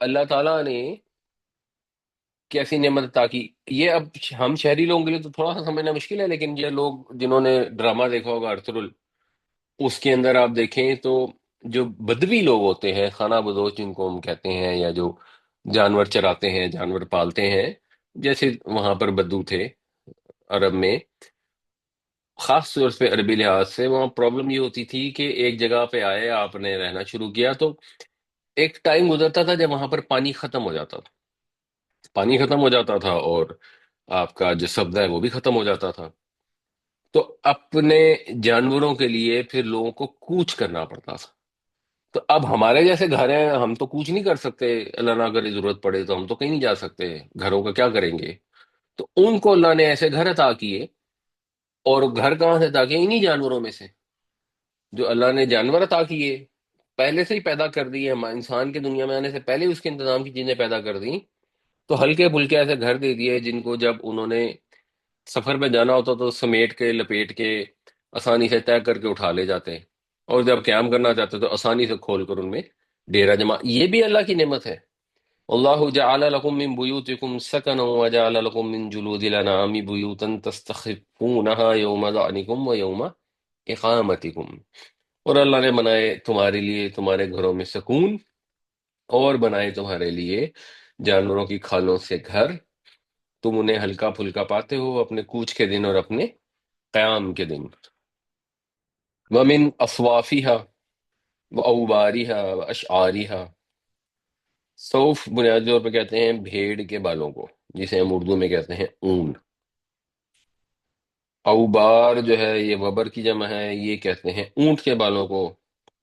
اللہ تعالیٰ نے کیسی نعمت عطا کی! یہ اب ہم شہری لوگوں کے لیے تو تھوڑا سا سمجھنا مشکل ہے، لیکن یہ لوگ جنہوں نے ڈرامہ دیکھا ہوگا ارطغرل، اس کے اندر آپ دیکھیں تو جو بدوی لوگ ہوتے ہیں، خانہ بدوش جن کو ہم کہتے ہیں، یا جو جانور چراتے ہیں، جانور پالتے ہیں، جیسے وہاں پر بدو تھے عرب میں، خاص طور پہ عربی لحاظ سے وہاں پرابلم یہ ہوتی تھی کہ ایک جگہ پہ آئے، آپ نے رہنا شروع کیا، تو ایک ٹائم گزرتا تھا جب وہاں پر پانی ختم ہو جاتا تھا، پانی ختم ہو جاتا تھا، اور آپ کا جو سبزہ ہے وہ بھی ختم ہو جاتا تھا، تو اپنے جانوروں کے لیے پھر لوگوں کو کوچ کرنا پڑتا تھا۔ تو اب ہمارے جیسے گھر ہیں، ہم تو کوچ نہیں کر سکتے، اللہ نہ کرے ضرورت پڑے تو ہم تو کہیں نہیں جا سکتے، گھروں کا کیا کریں گے؟ تو ان کو اللہ نے ایسے گھر عطا کیے، اور گھر کہاں سے عطا کیے؟ انہی جانوروں میں سے، جو اللہ نے جانور عطا کیے، پہلے سے ہی پیدا کر دی ہے، انسان کے دنیا میں آنے سے پہلے ہی اس کے انتظام کی چیزیں پیدا کر دی، تو ہلکے پھلکے ایسے گھر دے دیے جن کو جب انہوں نے سفر پہ جانا ہوتا تو سمیٹ کے لپیٹ کے آسانی سے طے کر کے اٹھا لے جاتے ہیں، اور جب قیام کرنا چاہتے تو آسانی سے کھول کر ان میں ڈیرا جمع۔ یہ بھی اللہ کی نعمت ہے۔ اللہ جعل لكم من بيوتكم سكنا وجعل لكم من جلود الانعام بيوتا تستخفونها يوم ظعنكم ويوم اقامتكم، اور اللہ نے بنائے تمہارے لیے تمہارے گھروں میں سکون، اور بنائے تمہارے لیے جانوروں کی کھالوں سے گھر، تم انہیں ہلکا پھلکا پاتے ہو اپنے کوچ کے دن اور اپنے قیام کے دن۔ ومن اصوافها واوبارها واشعارها، صوف بنیادی طور پہ کہتے ہیں بھیڑ کے بالوں کو، جسے ہم اردو میں کہتے ہیں اون۔ اوبار جو ہے یہ وبر کی جمع ہے، یہ کہتے ہیں اونٹ کے بالوں کو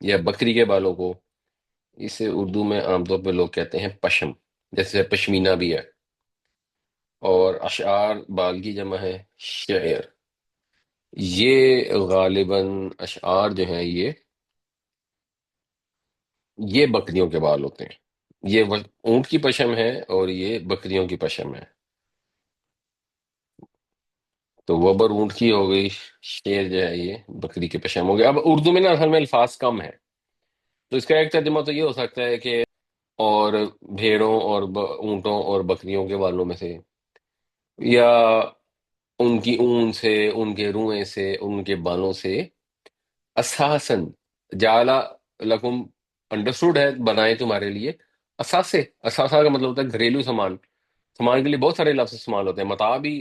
یا بکری کے بالوں کو، اسے اردو میں عام طور پہ لوگ کہتے ہیں پشم، جیسے پشمینہ بھی ہے۔ اور اشعار بال کی جمع ہے شعر، یہ غالباً اشعار جو ہیں یہ بکریوں کے بال ہوتے ہیں، یہ اونٹ کی پشم ہے اور یہ بکریوں کی پشم ہے، تو وبر اونٹ کی ہو گئی، شیر جو ہے یہ بکری کی پشم ہو گیا۔ اب اردو میں نا اصل میں الفاظ کم ہے، تو اس کا ایک ترجمہ تو یہ ہو سکتا ہے کہ اور بھیڑوں اور اونٹوں اور بکریوں کے بالوں میں سے، یا ان کی اون سے، ان کے روئیں سے، ان کے بالوں سے، اساسن جالا لکم، انڈرسٹوڈ ہے بنائے تمہارے لیے، اثاثے، اثاثہ کا مطلب ہوتا ہے گھریلو سامان، سامان کے لیے بہت سارے لفظ استعمال ہوتے ہیں، متاع بھی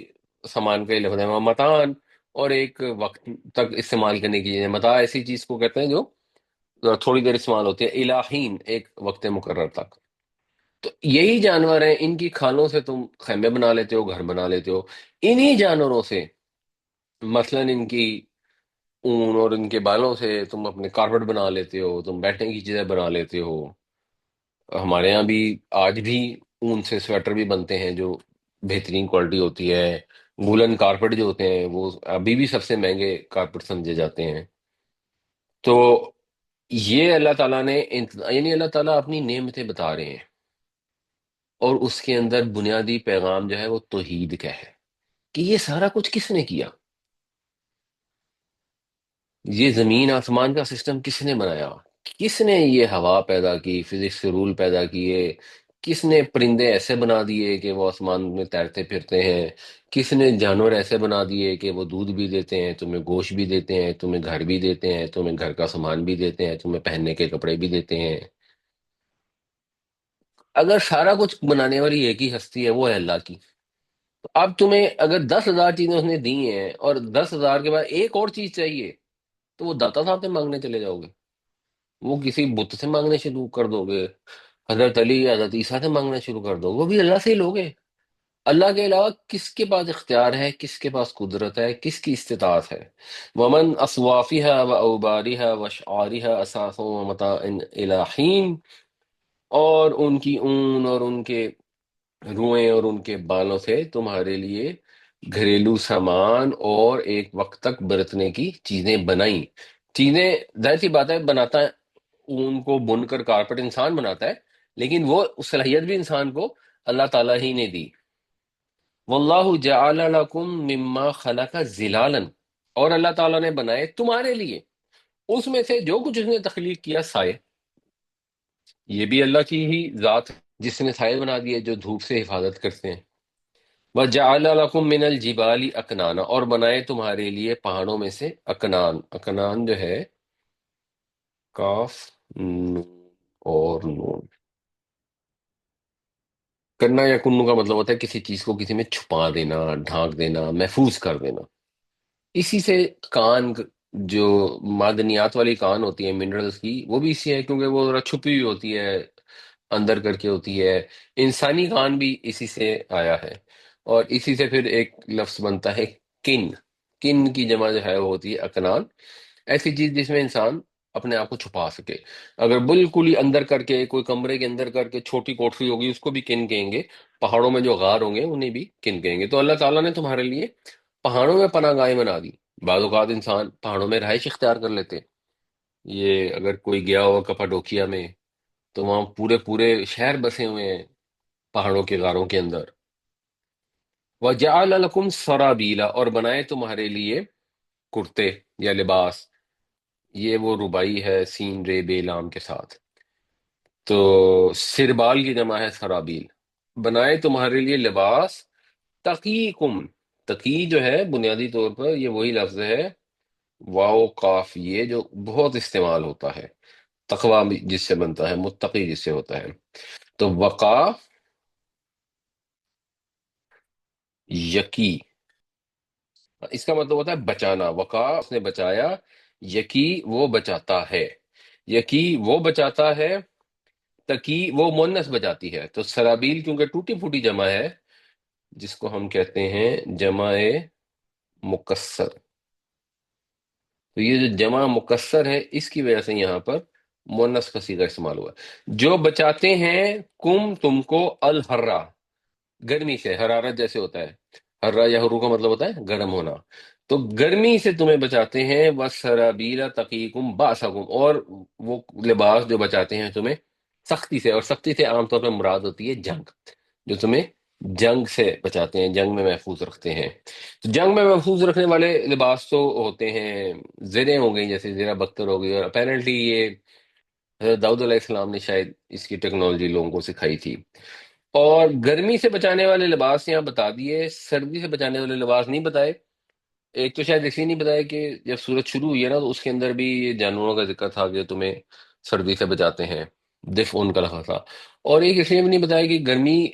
سامان کا ہی لفظ ہے، متان، اور ایک وقت تک استعمال کرنے کی چیز، متاع ایسی چیز کو کہتے ہیں جو تھوڑی دیر استعمال ہوتی ہے، الہین ایک وقت مقرر تک۔ تو یہی جانور ہیں، ان کی کھالوں سے تم خیمے بنا لیتے ہو، گھر بنا لیتے ہو، انہی جانوروں سے، مثلا ان کی اون اور ان کے بالوں سے تم اپنے کارپیٹ بنا لیتے ہو، تم بیٹھنے کی چیزیں بنا لیتے ہو۔ ہمارے ہاں بھی آج بھی اون سے سویٹر بھی بنتے ہیں جو بہترین کوالٹی ہوتی ہے، وولن کارپیٹ جو ہوتے ہیں وہ ابھی بھی سب سے مہنگے کارپیٹ سمجھے جاتے ہیں۔ تو یہ اللہ تعالیٰ نے یعنی اللہ تعالیٰ اپنی نعمتیں بتا رہے ہیں، اور اس کے اندر بنیادی پیغام جو ہے وہ توحید کا ہے، کہ یہ سارا کچھ کس نے کیا، یہ زمین آسمان کا سسٹم کس نے بنایا، کس نے یہ ہوا پیدا کی، فزکس کے رول پیدا کیے، کس نے پرندے ایسے بنا دیے کہ وہ آسمان میں تیرتے پھرتے ہیں، کس نے جانور ایسے بنا دیے کہ وہ دودھ بھی دیتے ہیں، تمہیں گوشت بھی دیتے ہیں، تمہیں گھر بھی دیتے ہیں، تمہیں گھر کا سامان بھی دیتے ہیں، تمہیں پہننے کے کپڑے بھی دیتے ہیں۔ اگر سارا کچھ بنانے والی ایک ہی ہستی ہے، وہ ہے اللہ کی، تو اب تمہیں اگر 10,000 چیزیں اس نے دی ہیں اور 10,000 کے بعد ایک اور چیز چاہیے، تو وہ داتا صاحب سے مانگنے چلے جاؤ گے؟ وہ کسی بت سے مانگنے شروع کر دو گے؟ حضرت علی یا حضرت عیسیٰ سے مانگنا شروع کر دو گے؟ وہ بھی اللہ سے ہی لوگے۔ اللہ کے علاوہ کس کے پاس اختیار ہے، کس کے پاس قدرت ہے، کس کی استطاعت ہے؟ ومن اصوافها واوبارها واشعارها اساس ومتاع الی حین، اور ان کی اون اور ان کے روئیں اور ان کے بالوں سے تمہارے لیے گھریلو سامان اور ایک وقت تک برتنے کی چیزیں بنائیں۔ چیزیں ظاہر سی بات ہے بناتا ہے، اون کو بن کر کارپیٹ انسان بناتا ہے، لیکن وہ صلاحیت بھی انسان کو اللہ تعالیٰ ہی نے دی۔ واللہ جعل لکم مما خلق ظلالا، اور اللہ تعالیٰ نے بنائے تمہارے لیے اس میں سے جو کچھ اس نے تخلیق کیا سائے، یہ بھی اللہ کی ہی ذات ہے جس نے سائے بنا دیے جو دھوپ سے حفاظت کرتے ہیں۔ وَجَعَلَ لَكُم مِّنَ الْجِبَالِ أَكْنَانًا، اور بنائے تمہارے لیے پہاڑوں میں سے اکنان، اکنان جو ہے کاف نون اور نون، کرنا یا کنو کا مطلب ہوتا ہے کسی چیز کو کسی میں چھپا دینا، ڈھانک دینا، محفوظ کر دینا۔ اسی سے کان جو معدنیات والی کان ہوتی ہے منرلز کی، وہ بھی اسی ہے کیونکہ وہ ذرا چھپی ہوئی ہوتی ہے، اندر کر کے ہوتی ہے۔ انسانی کان بھی اسی سے آیا ہے، اور اسی سے پھر ایک لفظ بنتا ہے کن۔ کن کی جمع جو ہے وہ ہوتی ہے اکنان، ایسی چیز جس میں انسان اپنے آپ کو چھپا سکے۔ اگر بالکل ہی اندر کر کے کوئی کمرے کے اندر کر کے چھوٹی کوٹری ہوگی اس کو بھی کن کہیں گے، پہاڑوں میں جو غار ہوں گے انہیں بھی کن کہیں گے۔ تو اللہ تعالیٰ نے تمہارے لیے پہاڑوں میں پناہ گاہیں بنا دی۔ بعض اوقات انسان پہاڑوں میں رہائش اختیار کر لیتے، یہ اگر کوئی گیا ہو کپاڈوکیا میں تو وہاں پورے پورے شہر بسے ہوئے ہیں پہاڑوں کے غاروں کے اندر۔ وَجَعَلَ لَكُمْ سَرَابِيلَ، اور بنائے تمہارے لیے کرتے یا لباس، یہ وہ ربائی ہے سین رے بے لام کے ساتھ، تو سربال کی جمع ہے سرابیل۔ بنائے تمہارے لیے لباس، تقیکم، تقی جو ہے بنیادی طور پر یہ وہی لفظ ہے واو قاف یہ جو بہت استعمال ہوتا ہے، تقوی بھی جس سے بنتا ہے، متقی جس سے ہوتا ہے۔ تو وقا یقی، اس کا مطلب ہوتا ہے بچانا، وقا اس نے بچایا، یقی وہ بچاتا ہے، یقی وہ بچاتا ہے، تقی وہ مونس بچاتی ہے۔ تو سرابیل کیونکہ ٹوٹی پھوٹی جمع ہے جس کو ہم کہتے ہیں جمع مکسر، تو یہ جو جمع مکسر ہے اس کی وجہ سے یہاں پر مونس کا صیغہ استعمال ہوا ہے۔ جو بچاتے ہیں کم تم کو الحرہ، گرمی سے، حرارت جیسے ہوتا ہے، حرہ یا حرو کا مطلب ہوتا ہے گرم ہونا، تو گرمی سے تمہیں بچاتے ہیں، وَسَرَابِيلَ تَقِيكُمْ بَأْسَكُمْ، اور وہ لباس جو بچاتے ہیں تمہیں سختی سے، اور سختی سے عام طور پہ مراد ہوتی ہے جنگ، جو تمہیں جنگ سے بچاتے ہیں، جنگ میں محفوظ رکھتے ہیں۔ تو جنگ میں محفوظ رکھنے والے لباس تو ہوتے ہیں زریں ہو گئی، جیسے زرہ بختر ہو گئی، اور اپیرنٹلی یہ حضرت داؤد علیہ السلام نے شاید اس کی ٹیکنالوجی لوگوں کو سکھائی تھی۔ اور گرمی سے بچانے والے لباس یہاں بتا دیے، سردی سے بچانے والے لباس نہیں بتائے۔ ایک تو شاید اس لیے نہیں بتایا کہ جب سورج شروع ہوئی ہے نا تو اس کے اندر بھی یہ جانوروں کا ذکر تھا کہ تمہیں سردی سے بچاتے ہیں، دفء ان کا لفظ تھا۔ اور ایک اس لیے بھی نہیں بتایا کہ گرمی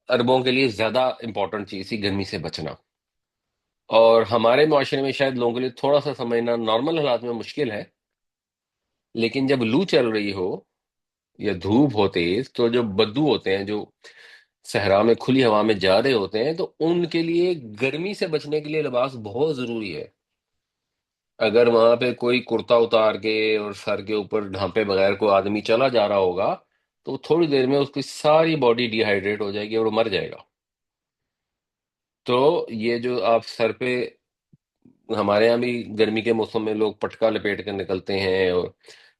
عربوں کے لیے زیادہ امپورٹنٹ چیز تھی، گرمی سے بچنا، اور ہمارے معاشرے میں شاید لوگوں کے لیے تھوڑا سا سمجھنا نارمل حالات میں مشکل ہے، لیکن جب لو چل رہی ہو یا دھوپ ہو تیز تو جو بدو ہوتے ہیں جو صحرا میں کھلی ہوا میں جا رہے ہوتے ہیں، تو ان کے لیے گرمی سے بچنے کے لیے لباس بہت ضروری ہے۔ اگر وہاں پہ کوئی کرتا اتار کے اور سر کے اوپر ڈھانپے بغیر کوئی آدمی چلا جا رہا ہوگا تو تھوڑی دیر میں اس کی ساری باڈی ڈی ہائیڈریٹ ہو جائے گی اور وہ مر جائے گا۔ تو یہ جو آپ سر پہ، ہمارے یہاں بھی گرمی کے موسم میں لوگ پٹکا لپیٹ کر نکلتے ہیں اور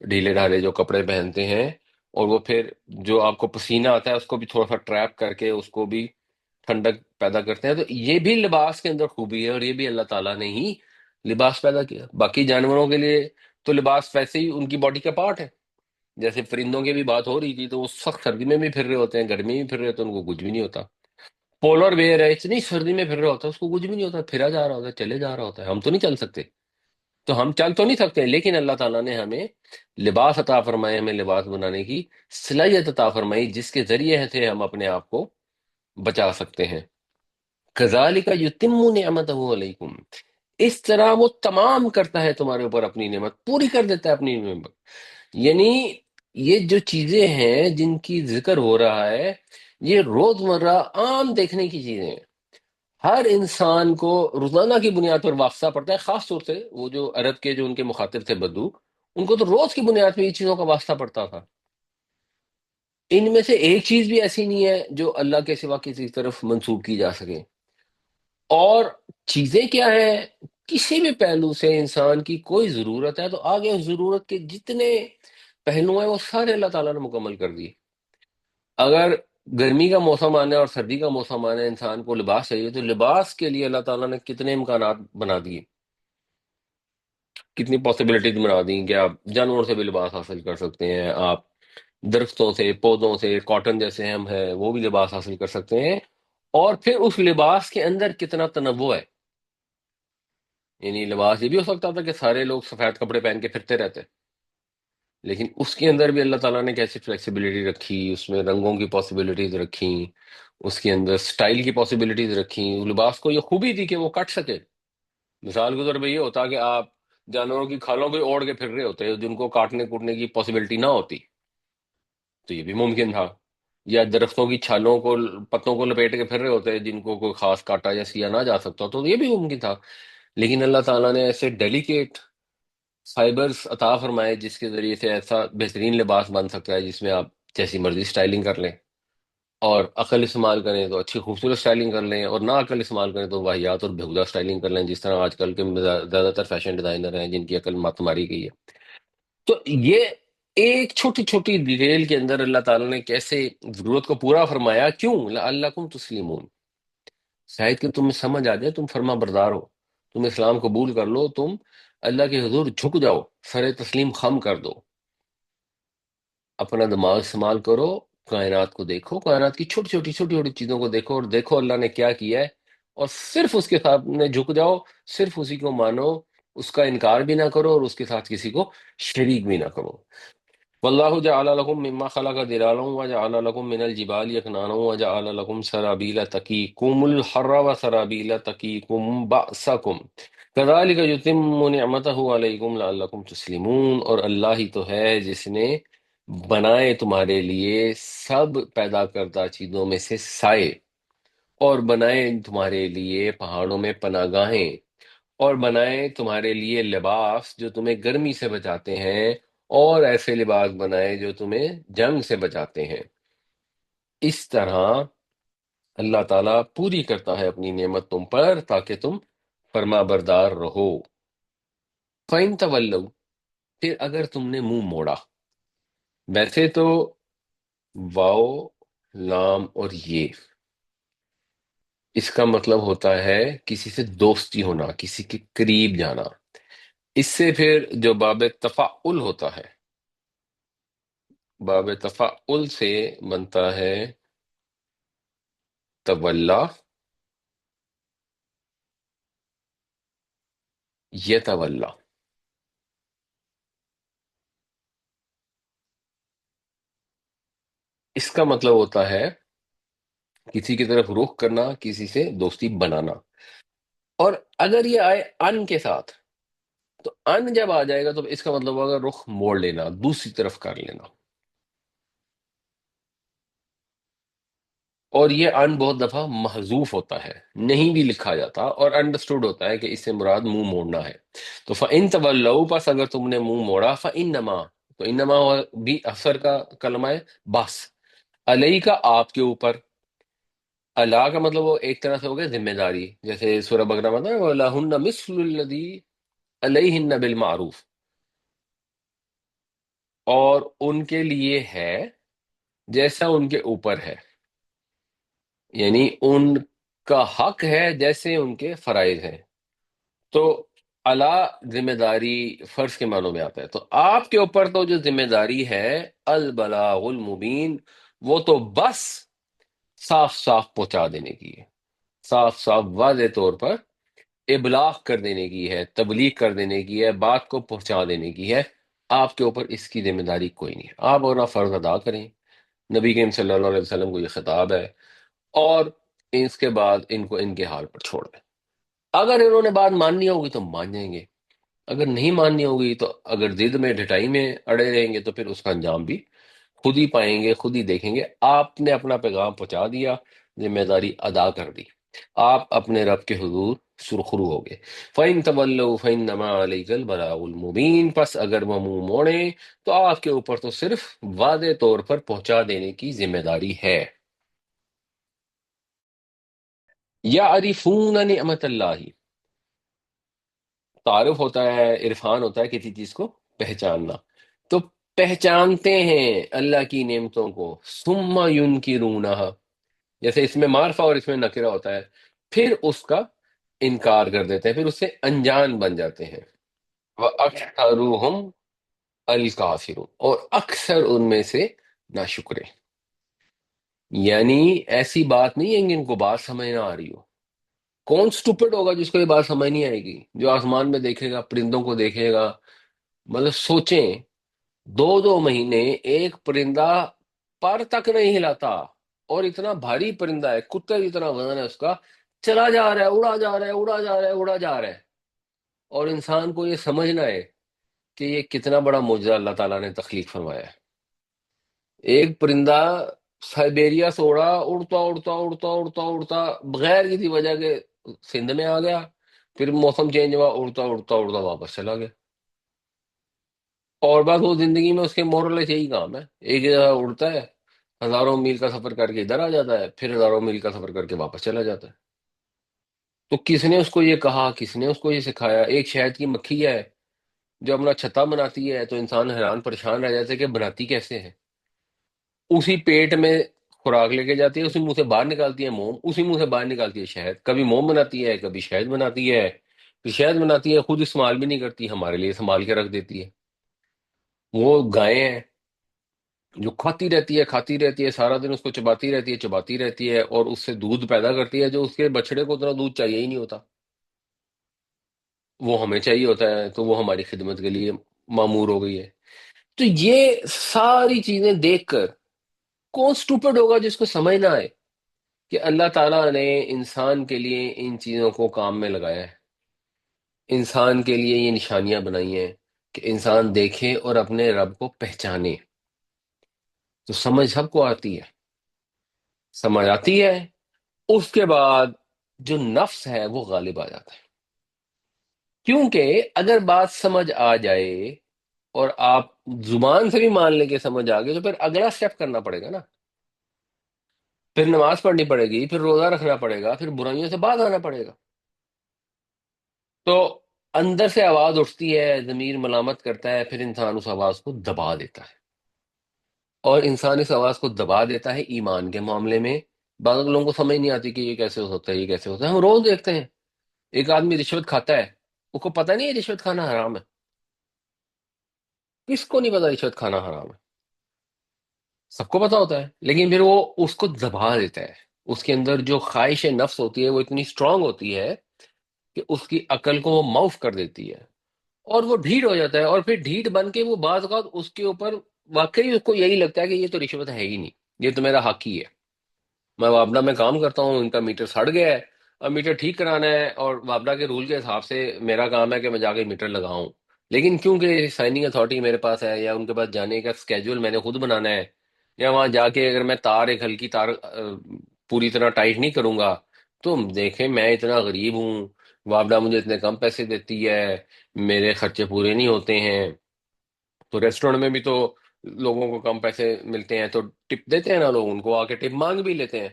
ڈھیلے ڈھالے جو کپڑے پہنتے ہیں، اور وہ پھر جو آپ کو پسینہ آتا ہے اس کو بھی تھوڑا سا ٹریپ کر کے اس کو بھی ٹھنڈک پیدا کرتے ہیں۔ تو یہ بھی لباس کے اندر خوبی ہے، اور یہ بھی اللہ تعالیٰ نے ہی لباس پیدا کیا۔ باقی جانوروں کے لیے تو لباس ویسے ہی ان کی باڈی کا پارٹ ہے، جیسے پرندوں کی بھی بات ہو رہی تھی تو وہ سخت سردی میں بھی پھر رہے ہوتے ہیں، گرمی میں بھی پھر رہے ہوتے ہیں، ان کو کچھ بھی نہیں ہوتا۔ پولر بیئر ہے اتنی سردی میں پھر رہا ہوتا ہے، اس کو کچھ بھی نہیں ہوتا، پھرا جا رہا ہوتا ہے، چلے جا رہا ہوتا ہے۔ ہم تو نہیں چل سکتے، تو ہم چل تو نہیں سکتے، لیکن اللہ تعالیٰ نے ہمیں لباس عطا فرمائے، ہمیں لباس بنانے کی صلاحیت عطا فرمائی جس کے ذریعے سے ہم اپنے آپ کو بچا سکتے ہیں۔ کذالک یتم نعمتہ علیکم، اس طرح وہ تمام کرتا ہے تمہارے اوپر اپنی نعمت، پوری کر دیتا ہے اپنی نعمت۔ یعنی یہ جو چیزیں ہیں جن کی ذکر ہو رہا ہے یہ روزمرہ عام دیکھنے کی چیزیں ہیں، ہر انسان کو روزانہ کی بنیاد پر واسطہ پڑتا ہے، خاص طور سے وہ جو عرب کے جو ان کے مخاطب تھے بدو، ان کو تو روز کی بنیاد پہ یہ چیزوں کا واسطہ پڑتا تھا۔ ان میں سے ایک چیز بھی ایسی نہیں ہے جو اللہ کے سوا کسی طرف منسوب کی جا سکے۔ اور چیزیں کیا ہیں، کسی بھی پہلو سے انسان کی کوئی ضرورت ہے تو آگے اس ضرورت کے جتنے پہلو ہیں وہ سارے اللہ تعالیٰ نے مکمل کر دیے۔ اگر گرمی کا موسم آنا ہے اور سردی کا موسم آنا ہے، انسان کو لباس چاہیے، تو لباس کے لیے اللہ تعالیٰ نے کتنے امکانات بنا دیے، کتنی پاسبلٹیز بنا دی کہ آپ جانوروں سے بھی لباس حاصل کر سکتے ہیں، آپ درختوں سے، پودوں سے، کاٹن جیسے ہم ہیں وہ بھی لباس حاصل کر سکتے ہیں، اور پھر اس لباس کے اندر کتنا تنوع ہے۔ یعنی لباس یہ بھی ہو سکتا تھا کہ سارے لوگ سفید کپڑے پہن کے پھرتے رہتے، لیکن اس کے اندر بھی اللہ تعالیٰ نے کیسی فلیکسیبلٹی رکھی، اس میں رنگوں کی پاسبلٹیز رکھی، اس کے اندر سٹائل کی پاسبلٹیز رکھی، لباس کو یہ خوبی تھی کہ وہ کٹ سکے۔ مثال کے طور پہ یہ ہوتا کہ آپ جانوروں کی کھالوں پہ اوڑھ کے پھر رہے ہوتے جن کو کاٹنے کوٹنے کی پاسبلٹی نہ ہوتی، تو یہ بھی ممکن تھا، یا درختوں کی چھالوں کو، پتوں کو لپیٹ کے پھر رہے ہوتے جن کو کوئی خاص کاٹا یا سیا نہ جا سکتا، تو یہ بھی ممکن تھا۔ لیکن اللہ تعالیٰ نے ایسے ڈیلیکیٹ فائبرز عطا فرمائے جس کے ذریعے سے ایسا بہترین لباس بن سکتا ہے جس میں آپ جیسی مرضی سٹائلنگ کر لیں، اور عقل استعمال کریں تو اچھی خوبصورت سٹائلنگ کر لیں، اور نہ عقل استعمال کریں تو واہیات اور بےہودہ سٹائلنگ کر لیں، جس طرح آج کل کے زیادہ تر فیشن ڈیزائنر ہیں جن کی عقل مت ماری گئی ہے۔ تو یہ ایک چھوٹی چھوٹی ڈیٹیل کے اندر اللہ تعالیٰ نے کیسے ضرورت کو پورا فرمایا، کیوں؟ لعلکم تسلمون، شاید کہ تمہیں سمجھ آ جائے، تم فرما بردار ہو، تم اسلام قبول کر لو، تم اللہ کے حضور جھک جاؤ، سر تسلیم خم کر دو، اپنا دماغ استعمال کرو، کائنات کو دیکھو، کائنات کی چھوٹی چھوٹی چیزوں کو دیکھو، اور دیکھو اللہ نے کیا کیا ہے، اور صرف اس کے سامنے جھک جاؤ، صرف اسی کو مانو، اس کا انکار بھی نہ کرو، اور اس کے ساتھ کسی کو شریک بھی نہ کرو۔ واللہ جعل لکم مما خلق ظلالا وجعل لکم من الجبال اکنانا وجعل لکم سرابیل تقیکم الحر وسرابیل تقیکم بأسکم کذالک یتم نعمتہ علیکم لعلکم تسلمون، اور اللہ ہی تو ہے جس نے بنائے تمہارے لیے سب پیدا کردہ چیزوں میں سے سائے، اور بنائے تمہارے لیے پہاڑوں میں پناہ گاہیں، اور بنائے تمہارے لیے لباس جو تمہیں گرمی سے بچاتے ہیں، اور ایسے لباس بنائے جو تمہیں جنگ سے بچاتے ہیں۔ اس طرح اللہ تعالیٰ پوری کرتا ہے اپنی نعمت تم پر تاکہ تم فرما بردار رہو۔ فَإِن تَوَلَّوْا، پھر اگر تم نے منہ موڑا، ویسے تو واو، لام اور یہ اس کا مطلب ہوتا ہے کسی سے دوستی ہونا، کسی کے قریب جانا، اس سے پھر جو باب تفاعل ہوتا ہے، باب تفاعل سے بنتا ہے تولا، یتولا، اس کا مطلب ہوتا ہے کسی کی طرف رخ کرنا، کسی سے دوستی بنانا۔ اور اگر یہ آئے ان کے ساتھ، تو ان جب آ جائے گا تو اس کا مطلب ہوگا رخ موڑ لینا، دوسری طرف کر لینا۔ اور یہ ان بہت دفعہ محذوف ہوتا ہے، نہیں بھی لکھا جاتا، اور انڈرسٹوڈ ہوتا ہے کہ اس سے مراد منہ موڑنا ہے۔ تو فَإِن تَوَلَّوْا، پس اگر تم نے منہ موڑا، فَإِنَّمَا، تو انما بھی اثر کا کلمہ ہے، بس، علیہ کا آپ کے اوپر، اللہ کا مطلب وہ ایک طرح سے ہو گیا ذمہ داری، جیسے سورہ بقرہ میں ہے وَلَهُنَّ مِثْلُ الَّذِي عَلَيْهِنَّ بِالْمَعْرُوفِ، اور ان کے لیے ہے جیسا ان کے اوپر ہے، یعنی ان کا حق ہے جیسے ان کے فرائض ہیں۔ تو اللہ ذمہ داری فرض کے معنوں میں آتا ہے، تو آپ کے اوپر تو جو ذمہ داری ہے البلاغ المبین، وہ تو بس صاف صاف پہنچا دینے کی ہے، صاف صاف واضح طور پر ابلاغ کر دینے کی ہے، تبلیغ کر دینے کی ہے، بات کو پہنچا دینے کی ہے۔ آپ کے اوپر اس کی ذمہ داری کوئی نہیں ہے، آپ اپنا فرض ادا کریں۔ نبی کریم صلی اللہ علیہ وسلم کو یہ خطاب ہے، اور اس کے بعد ان کو ان کے حال پر چھوڑ دیں۔ اگر انہوں نے بات ماننی ہوگی تو مان جائیں گے، اگر نہیں ماننی ہوگی تو اگر ضد میں ڈٹائی میں اڑے رہیں گے تو پھر اس کا انجام بھی خود ہی پائیں گے، خود ہی دیکھیں گے۔ آپ نے اپنا پیغام پہنچا دیا، ذمہ داری ادا کر دی، آپ اپنے رب کے حضور سرخرو ہو گئے۔ فَإِن تَوَلَّوْا فَإِنَّمَا عَلَيْكَ الْبَلَاغُ الْمُبِينُ، پس اگر وہ منہ موڑیں تو آپ کے اوپر تو صرف واضح طور پر پہنچا دینے کی ذمہ داری ہے۔ یعرفون نعمت اللہ، تعارف ہوتا ہے، عرفان ہوتا ہے کسی چیز کو پہچاننا، تو پہچانتے ہیں اللہ کی نعمتوں کو، ثم ينکرونها، جیسے اس میں معرفہ اور اس میں نکرہ ہوتا ہے، پھر اس کا انکار کر دیتے ہیں، پھر اس سے انجان بن جاتے ہیں۔ وَأَكْثَرُهُمْ الْكَافِرُونَ، اور اکثر ان میں سے ناشکرے، یعنی ایسی بات نہیں ہے کہ ان کو بات سمجھ نہ آ رہی ہو۔ کون سٹوپڈ ہوگا جس کو یہ بات سمجھ نہیں آئے گی؟ جو آسمان میں دیکھے گا، پرندوں کو دیکھے گا، مطلب سوچیں، 2 2 مہینے ایک پرندہ پر تک نہیں ہلاتا، اور اتنا بھاری پرندہ ہے، کتے جتنا وزن ہے اس کا، چلا جا رہا ہے، اڑا جا رہا ہے، اڑا جا رہا ہے، اڑا جا رہا ہے، اور انسان کو یہ سمجھنا ہے کہ یہ کتنا بڑا معجزہ اللہ تعالیٰ نے تخلیق فرمایا ہے۔ ایک پرندہ سائبیریا سے اڑا، اڑتا اڑتا اڑتا اڑتا اڑتا بغیر کسی وجہ کے سندھ میں آ گیا، پھر موسم چینج ہوا، اڑتا اڑتا اڑتا واپس چلا گیا، اور بس وہ زندگی میں اس کے مورلس یہی کام ہے، ایک جگہ اڑتا ہے، ہزاروں میل کا سفر کر کے ادھر آ جاتا ہے، پھر ہزاروں میل کا سفر کر کے واپس چلا جاتا ہے۔ تو کس نے اس کو یہ کہا، کس نے اس کو یہ سکھایا؟ ایک شہد کی مکھی ہے جو اپنا چھتا بناتی ہے، تو انسان حیران پریشان رہ جاتا ہے کہ بناتی کیسے ہے؟ اسی پیٹ میں خوراک لے کے جاتی ہے، اسی منہ سے باہر نکالتی ہے موم، اسی منہ سے باہر نکالتی ہے شہد، کبھی موم بناتی ہے، کبھی شہد بناتی ہے، پھر شہد بناتی ہے، خود استعمال بھی نہیں کرتی، ہمارے لیے استعمال کے رکھ دیتی ہے۔ وہ گائیں ہیں جو کھاتی رہتی ہے سارا دن، اس کو چباتی رہتی ہے، چباتی رہتی ہے، اور اس سے دودھ پیدا کرتی ہے، جو اس کے بچڑے کو اتنا دودھ چاہیے ہی نہیں ہوتا، وہ ہمیں چاہیے ہوتا ہے، تو وہ ہماری خدمت کے لیے معمور ہو گئی ہے۔ تو یہ ساری چیزیں دیکھ کر کون سٹوپڈ ہوگا جس کو سمجھ نہ آئے کہ اللہ تعالیٰ نے انسان کے لیے ان چیزوں کو کام میں لگایا ہے، انسان کے لیے یہ نشانیاں بنائی ہیں کہ انسان دیکھے اور اپنے رب کو پہچانے۔ تو سمجھ سب کو آتی ہے، سمجھ آتی ہے، اس کے بعد جو نفس ہے وہ غالب آ جاتا ہے، کیونکہ اگر بات سمجھ آ جائے اور آپ زبان سے بھی مان لیں کہ سمجھ آ گئی، تو پھر اگلا سٹیپ کرنا پڑے گا نا، پھر نماز پڑھنی پڑے گی، پھر روزہ رکھنا پڑے گا، پھر برائیوں سے باز آنا پڑے گا۔ تو اندر سے آواز اٹھتی ہے، ضمیر ملامت کرتا ہے، پھر انسان اس آواز کو دبا دیتا ہے، اور انسان اس آواز کو دبا دیتا ہے ایمان کے معاملے میں۔ بعض لوگوں کو سمجھ نہیں آتی کہ یہ کیسے ہو سکتا ہے، یہ کیسے ہوتا ہے۔ ہم روز دیکھتے ہیں ایک آدمی رشوت کھاتا ہے، اس کو پتہ نہیں ہے رشوت کھانا حرام ہے، کس کو نہیں پتا رشوت کھانا حرام ہے؟ سب کو پتا ہوتا ہے، لیکن پھر وہ اس کو دبا دیتا ہے۔ اس کے اندر جو خواہش نفس ہوتی ہے وہ اتنی اسٹرانگ ہوتی ہے کہ اس کی عقل کو وہ معاف کر دیتی ہے، اور وہ ڈھیٹ ہو جاتا ہے، اور پھر ڈھیٹ بن کے وہ بعض اوقات اس کے اوپر واقعی اس کو یہی لگتا ہے کہ یہ تو رشوت ہے ہی نہیں، یہ تو میرا حق ہی ہے۔ میں وابڈا میں کام کرتا ہوں، ان کا میٹر سڑ گیا ہے، اور میٹر ٹھیک کرانا ہے، اور وابڈا کے رول کے حساب سے میرا کام ہے کہ میں جا کے میٹر لگاؤں، لیکن کیونکہ سائننگ اتھارٹی میرے پاس ہے، یا ان کے پاس جانے کا اسکیجول میں نے خود بنانا ہے، یا وہاں جا کے اگر میں تار ایک ہلکی تار پوری طرح ٹائٹ نہیں کروں گا، تو دیکھیں میں اتنا غریب ہوں، وابڈا مجھے اتنے کم پیسے دیتی ہے، میرے خرچے پورے نہیں ہوتے ہیں، تو ریسٹورینٹ میں بھی تو لوگوں کو کم پیسے ملتے ہیں، تو ٹپ دیتے ہیں نا لوگ، ان کو آ کے ٹپ مانگ بھی لیتے ہیں۔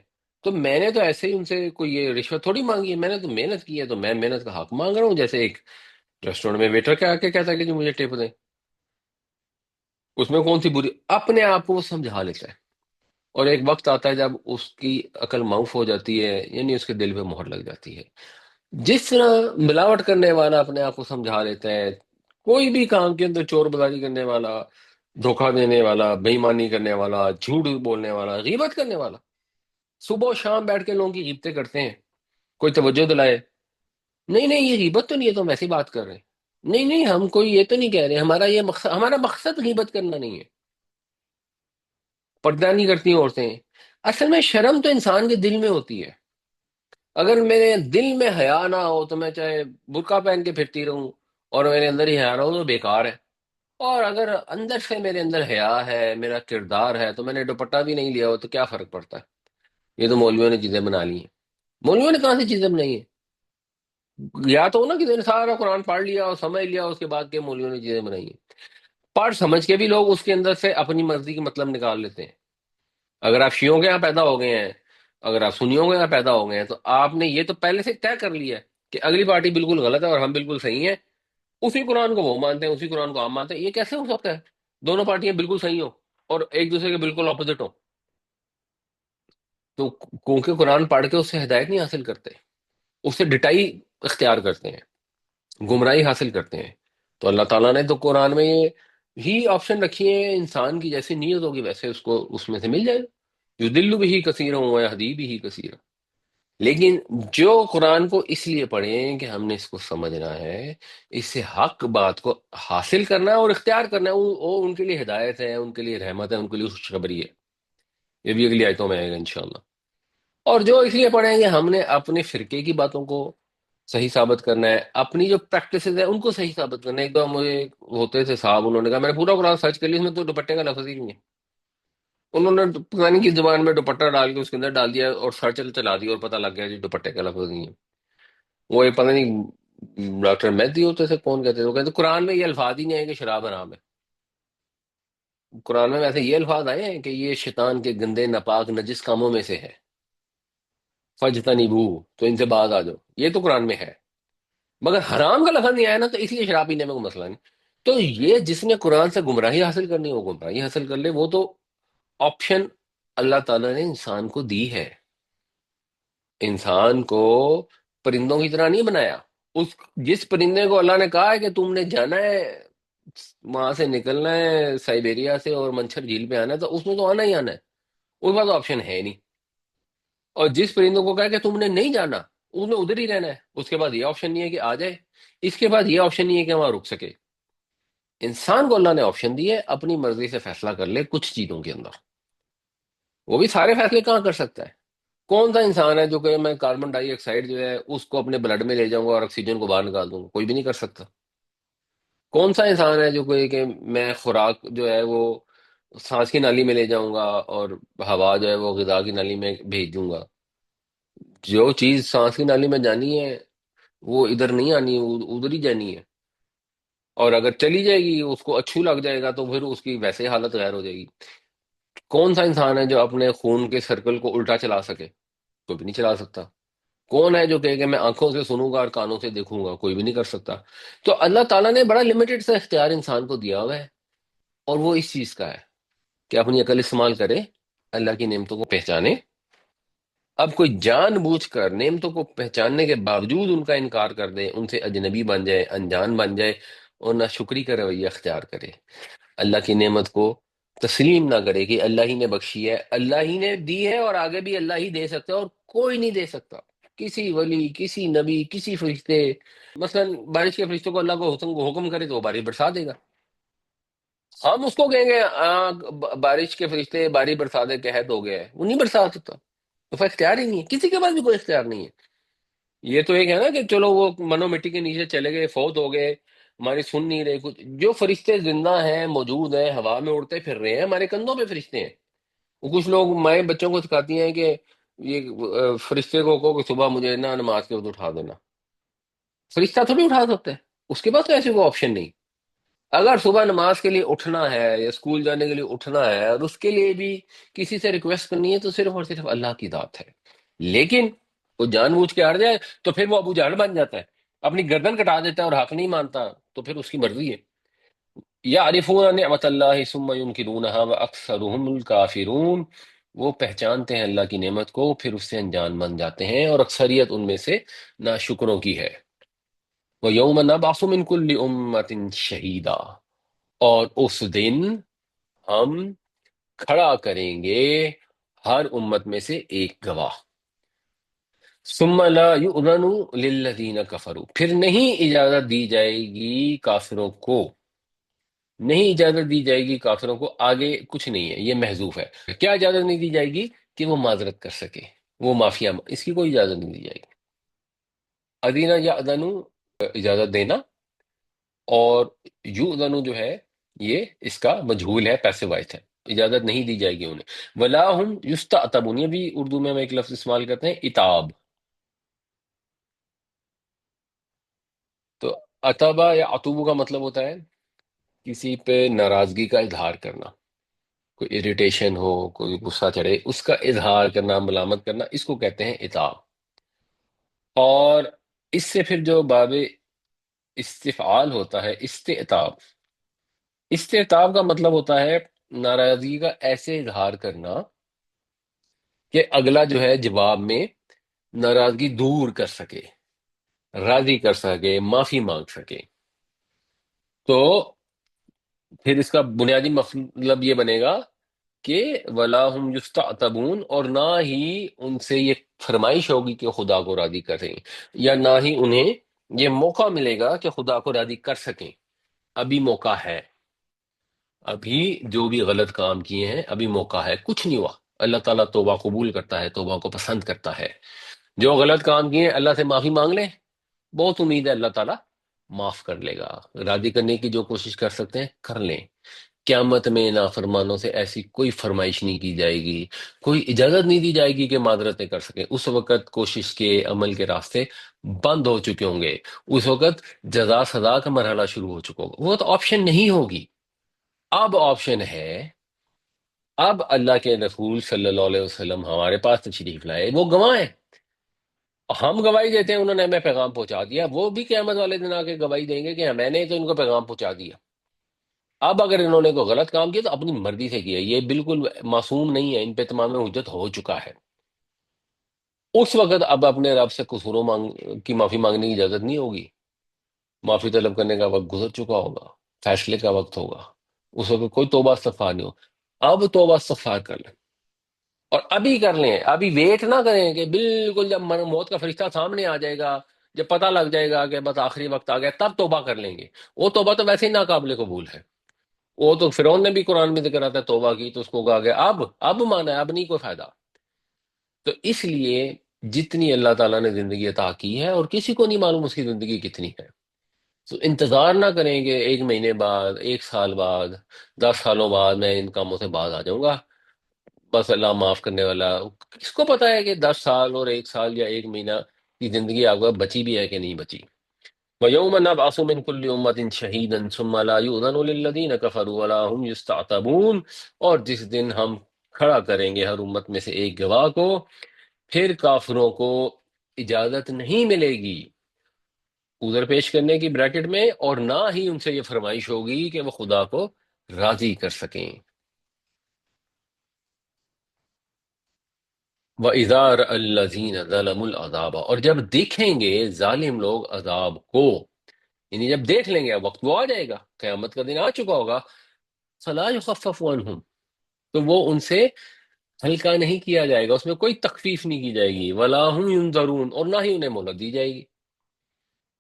تو میں نے تو ایسے ہی ان سے کوئی یہ رشوت تھوڑی مانگی ہے، میں نے تو محنت کی ہے، تو میں محنت کا حق مانگ رہا ہوں، جیسے ایک ریسٹورینٹ میں ویٹر کے آ کے کہتا ہے کہ جی مجھے ٹپ دیں، اس میں کون سی بری؟ اپنے آپ کو وہ سمجھا لیتا ہے، اور ایک وقت آتا ہے جب اس کی عقل معاف ہو جاتی ہے، یعنی اس کے دل پہ مہر لگ جاتی ہے۔ جس طرح ملاوٹ کرنے والا اپنے آپ کو سمجھا لیتا ہے، کوئی بھی کام کے اندر چور بازاری کرنے والا، دھوکہ دینے والا، بے ایمانی کرنے والا، جھوٹ بولنے والا، غیبت کرنے والا، صبح و شام بیٹھ کے لوگوں کی غیبتیں کرتے ہیں، کوئی توجہ دلائے، نہیں نہیں یہ غیبت تو نہیں ہے، تو ہم ایسی بات کر رہے ہیں، نہیں نہیں ہم کوئی یہ تو نہیں کہہ رہے، ہمارا یہ مقصد، ہمارا مقصد غیبت کرنا نہیں ہے۔ پردہ نہیں کرتی عورتیں، اصل میں شرم تو انسان کے دل میں ہوتی ہے۔ اگر میرے دل میں حیا نہ ہو تو میں چاہے برقع پہن کے پھرتی رہوں، اور میرے اندر ہی حیا نہ ہو تو بیکار ہے، اور اگر اندر سے میرے اندر حیا ہے، میرا کردار ہے، تو میں نے دوپٹہ بھی نہیں لیا ہو تو کیا فرق پڑتا ہے؟ یہ تو مولویوں نے چیزیں بنا لی ہیں۔ مولویوں نے کہاں سے چیزیں بنائی ہیں؟ یا تو نا کسی نے سارا قرآن پڑھ لیا اور سمجھ لیا، اس کے بعد کے مولویوں نے چیزیں بنائی ہیں؟ پڑھ سمجھ کے بھی لوگ اس کے اندر سے اپنی مرضی کے مطلب نکال لیتے ہیں۔ اگر آپ شیعوں کے یہاں پیدا ہو گئے ہیں، اگر آپ سنیوں کے یہاں پیدا ہو گئے ہیں، تو آپ نے یہ تو پہلے سے طے کر لیا ہے کہ اگلی پارٹی بالکل غلط ہے اور ہم بالکل صحیح ہیں، اسی قرآن کو وہ مانتے ہیں، اسی قرآن کو ہم مانتے ہیں، یہ کیسے ہو سکتا ہے؟ دونوں پارٹیاں بالکل صحیح ہوں اور ایک دوسرے کے بالکل اپوزٹ ہوں، تو کیونکہ قرآن پڑھ کے اس سے ہدایت نہیں حاصل کرتے، اس سے ڈٹائی اختیار کرتے ہیں، گمراہی حاصل کرتے ہیں۔ تو اللہ تعالیٰ نے تو قرآن میں یہ ہی آپشن رکھی ہے، انسان کی جیسی نیت ہوگی ویسے اس کو اس میں سے مل جائے گا، یضل بھی کثیر ہوں یہدی بھی کثیر۔ لیکن جو قرآن کو اس لیے پڑھیں کہ ہم نے اس کو سمجھنا ہے، اس سے حق بات کو حاصل کرنا ہے اور اختیار کرنا ہے، وہ ان کے لیے ہدایت ہے، ان کے لیے رحمت ہے، ان کے لیے خوشخبری ہے۔ یہ بھی اگلی آیتوں میں آئے گا انشاءاللہ۔ اور جو اس لیے پڑھیں گے ہم نے اپنے فرقے کی باتوں کو صحیح ثابت کرنا ہے، اپنی جو پریکٹسز ہیں ان کو صحیح ثابت کرنا ہے۔ ایک دو مجھے ہوتے تھے صاحب، انہوں نے کہا میں نے پورا قرآن سرچ کر لیا، اس میں تو دوپٹے کا لفظ ہی نہیں ہے۔ انہوں نے پتہ نہیں کس زبان میں دوپٹہ ڈال کے اس کے اندر ڈال دیا اور سرچ چلا دی اور پتہ لگ گیا جی دوپٹے کا لفظ نہیں ہے۔ وہ ایک پتہ نہیں ڈاکٹر مہدی ہوتے تھے کون کہتے تھے، وہ کہتے قرآن میں یہ الفاظ ہی نہیں آئے کہ شراب حرام ہے۔ قرآن میں ویسے یہ الفاظ آئے ہیں کہ یہ شیطان کے گندے ناپاک نجس کاموں میں سے ہے، فجتنبو، تو ان سے باز آ جاؤ، یہ تو قرآن میں ہے۔ مگر حرام کا لفظ نہیں آیا نا، تو اس لیے شراب پینے میں کوئی مسئلہ نہیں۔ تو یہ جس نے قرآن سے گمراہی حاصل کرنی ہے وہ گمراہی حاصل کر لے، وہ تو آپشن اللہ تعالیٰ نے انسان کو دی ہے۔ انسان کو پرندوں کی طرح نہیں بنایا۔ اس جس پرندے کو اللہ نے کہا ہے کہ تم نے جانا ہے، وہاں سے نکلنا ہے سائبیریا سے اور منچھر جھیل پہ آنا ہے، تو اس میں تو آنا ہی آنا ہے، اس کا تو آپشن ہے نہیں۔ اور جس پرندوں کو کہا کہ تم نے نہیں جانا، اس میں ادھر ہی رہنا ہے، اس کے بعد یہ آپشن نہیں ہے کہ آ جائے، اس کے بعد یہ آپشن نہیں ہے کہ وہاں رک سکے۔ انسان کو اللہ نے آپشن دی ہے اپنی مرضی سے فیصلہ کر لے کچھ چیزوں کے اندر، وہ بھی سارے فیصلے کہاں کر سکتا ہے؟ کون سا انسان ہے جو کہ میں کاربن ڈائی آکسائڈ جو ہے اس کو اپنے بلڈ میں لے جاؤں گا اور آکسیجن کو باہر نکال دوں گا؟ کوئی بھی نہیں کر سکتا۔ کون سا انسان ہے جو کہ میں خوراک جو ہے وہ سانس کی نالی میں لے جاؤں گا اور ہوا جو ہے وہ غذا کی نالی میں بھیج دوں گا؟ جو چیز سانس کی نالی میں جانی ہے وہ ادھر نہیں آنی، ادھر ہی جانی ہے، اور اگر چلی جائے گی اس کو اچھو لگ جائے گا تو پھر اس کی ویسے حالت غیر ہو جائے گی۔ کون سا انسان ہے جو اپنے خون کے سرکل کو الٹا چلا سکے؟ کوئی بھی نہیں چلا سکتا۔ کون ہے جو کہے کہ میں آنکھوں سے سنوں گا اور کانوں سے دیکھوں گا؟ کوئی بھی نہیں کر سکتا۔ تو اللہ تعالیٰ نے بڑا لمیٹڈ سا اختیار انسان کو دیا ہوا ہے، اور وہ اس چیز کا ہے کہ اپنی عقل استعمال کرے، اللہ کی نعمتوں کو پہچانے۔ اب کوئی جان بوجھ کر نعمتوں کو پہچاننے کے باوجود ان کا انکار کر دے، ان سے اجنبی بن جائے، انجان بن جائے، اور نہ شکری کا رویہ اختیار کرے، اللہ کی نعمت کو تسلیم نہ کرے کہ اللہ ہی نے بخشی ہے، اللہ ہی نے دی ہے اور آگے بھی اللہ ہی دے سکتا ہے اور کوئی نہیں دے سکتا، کسی ولی، کسی نبی، کسی فرشتے۔ مثلا بارش کے فرشتوں کو اللہ کو حکم کرے تو وہ بارش برسا دے گا، ہم اس کو کہیں گے بارش کے فرشتے بارش برسا دے، قحط ہو گیا ہے، وہ نہیں برسا سکتا، تو پھر اختیار ہی نہیں ہے، کسی کے پاس بھی کوئی اختیار نہیں ہے۔ یہ تو ایک ہے نا کہ چلو وہ منو مٹی کے نیچے چلے گئے، فوت ہو گئے، ہماری سن نہیں رہے کچھ۔ جو فرشتے زندہ ہیں، موجود ہیں، ہوا میں اڑتے پھر رہے ہیں، ہمارے کندھوں پہ فرشتے ہیں۔ وہ کچھ لوگ مائیں بچوں کو سکھاتی ہیں کہ یہ فرشتے کو کہو کہ صبح مجھے نا نماز کے وقت اٹھا دینا، فرشتہ تھوڑی اٹھا سکتا ہے، اس کے پاس تو ایسی کوئی آپشن نہیں۔ اگر صبح نماز کے لیے اٹھنا ہے یا اسکول جانے کے لیے اٹھنا ہے اور اس کے لیے بھی کسی سے ریکویسٹ کرنی ہے تو صرف اور صرف اللہ کی ذات ہے۔ لیکن وہ جان بوجھ کے ہٹ جائے تو پھر وہ ابو جہل بن جاتا ہے، اپنی گردن کٹا دیتا ہے اور حق نہیں مانتا، تو پھر اس کی مرضی ہے۔ یعرفون نعمت اللہ ثم ینکرونها واکثرهم الکافرون، وہ پہچانتے ہیں اللہ کی نعمت کو پھر اس سے انجان بن جاتے ہیں، اور اکثریت ان میں سے ناشکروں کی ہے۔ وَيَوْمَ نَبْعَثُ مِنْ كُلِّ أُمَّةٍ شَهِيدًا، اور اس دن ہم کھڑا کریں گے ہر امت میں سے ایک گواہ۔ ثم لا يؤذن للذین کفروا، پھر نہیں اجازت دی جائے گی کافروں کو، نہیں اجازت دی جائے گی کافروں کو، آگے کچھ نہیں ہے، یہ محذوف ہے۔ کیا اجازت نہیں دی جائے گی؟ کہ وہ معذرت کر سکے، وہ معافیا، اس کی کوئی اجازت نہیں دی جائے گی۔ ادینہ یا ادنو، اجازت دینا، اور یؤذن جو ہے یہ اس کا مجہول ہے، پیسے وائس ہے، اجازت نہیں دی جائے گی انہیں۔ ولا ہم یستعتبون، یہ بھی اردو میں ہم ایک لفظ استعمال کرتے ہیں اتاب۔ تو اتبا یا اتوبو کا مطلب ہوتا ہے کسی پہ ناراضگی کا اظہار کرنا، کوئی اریٹیشن ہو، کوئی غصہ چڑھے، اس کا اظہار کرنا، ملامت کرنا، اس کو کہتے ہیں اتاب۔ اور اس سے پھر جو باب استفعال ہوتا ہے، استعتاب، استعتاب کا مطلب ہوتا ہے ناراضگی کا ایسے اظہار کرنا کہ اگلا جو ہے جواب میں ناراضگی دور کر سکے، راضی کر سکے، معافی مانگ سکے۔ تو پھر اس کا بنیادی مطلب یہ بنے گا کہ ولا هم یستعتبون، اور نہ ہی ان سے یہ فرمائش ہوگی کہ خدا کو راضی کریں، یا نہ ہی انہیں یہ موقع ملے گا کہ خدا کو راضی کر سکیں۔ ابھی موقع ہے، ابھی جو بھی غلط کام کیے ہیں ابھی موقع ہے، کچھ نہیں ہوا۔ اللہ تعالیٰ توبہ قبول کرتا ہے، توبہ کو پسند کرتا ہے۔ جو غلط کام کیے ہیں اللہ سے معافی مانگ لیں، بہت امید ہے اللہ تعالیٰ معاف کر لے گا۔ راضی کرنے کی جو کوشش کر سکتے ہیں کر لیں۔ قیامت میں نافرمانوں سے ایسی کوئی فرمائش نہیں کی جائے گی، کوئی اجازت نہیں دی جائے گی کہ معذرتیں کر سکیں۔ اس وقت کوشش کے عمل کے راستے بند ہو چکے ہوں گے، اس وقت جزا سزا کا مرحلہ شروع ہو چکا ہوگا، وہ تو آپشن نہیں ہوگی۔ اب آپشن ہے، اب اللہ کے رسول صلی اللہ علیہ وسلم ہمارے پاس تشریف لائے، وہ گواہ ہیں، ہم گواہی دیتے ہیں انہوں نے ہمیں پیغام پہنچا دیا، وہ بھی قیامت والے دن آ کے گواہی دیں گے کہ میں نے تو ان کو پیغام پہنچا دیا۔ اب اگر انہوں نے کوئی غلط کام کیا تو اپنی مرضی سے کیا، یہ بالکل معصوم نہیں ہے، ان پہ تمام حجت ہو چکا ہے۔ اس وقت اب اپنے رب سے قصوروں کی معافی مانگنے کی اجازت نہیں ہوگی، معافی طلب کرنے کا وقت گزر چکا ہوگا، فیصلے کا وقت ہوگا، اس وقت کوئی توبہ استغفار نہیں ہو۔ اب توبہ استغفار کر لیں، اور ابھی کر لیں، ابھی ویٹ نہ کریں کہ بالکل جب موت کا فرشتہ سامنے آ جائے گا، جب پتہ لگ جائے گا کہ بس آخری وقت آ گیا تب توبہ کر لیں گے۔ وہ توبہ تو ویسے ہی ناقابل قبول ہے۔ وہ تو فرعون نے بھی قرآن میں ذکر آتا ہے توبہ کی تو اس کو کہا گیا اب مانا ہے، اب نہیں کوئی فائدہ۔ تو اس لیے جتنی اللہ تعالیٰ نے زندگی عطا کی ہے، اور کسی کو نہیں معلوم اس کی زندگی کتنی ہے، تو انتظار نہ کریں کہ 1 مہینے بعد، 1 سال بعد، 10 سالوں بعد میں ان کاموں سے باز آ جاؤں گا، بس اللہ معاف کرنے والا۔ کس کو پتا ہے کہ 10 سال اور 1 سال یا 1 مہینہ کی زندگی آپ کو بچی بھی ہے کہ نہیں بچی؟ وَيَوْمَ نَبْعَثُ مِنْ كُلِّ أُمَّةٍ شَهِيدًا ثُمَّ لَا يُؤْذَنُ لِلَّذِينَ كَفَرُوا وَلَا هُمْ يُسْتَعْتَبُونَ، اور جس دن ہم کھڑا کریں گے ہر امت میں سے ایک گواہ کو، پھر کافروں کو اجازت نہیں ملے گی عذر پیش کرنے کی بریکٹ میں، اور نہ ہی ان سے یہ فرمائش ہوگی کہ وہ خدا کو راضی کر سکیں۔ وَإِذَا رَأَى الَّذِينَ ظَلَمُوا الْعَذَابَ، اور جب دیکھیں گے ظالم لوگ عذاب کو، یعنی جب دیکھ لیں گے، اب وقت وہ آ جائے گا، قیامت کا دن آ چکا ہوگا، فَلَا يُخَفَّفُ عَنْهُمْ، تو وہ ان سے ہلکا نہیں کیا جائے گا، اس میں کوئی تخفیف نہیں کی جائے گی، وَلَا هُمْ يُنظَرُونَ، اور نہ ہی انہیں مہلت دی جائے گی،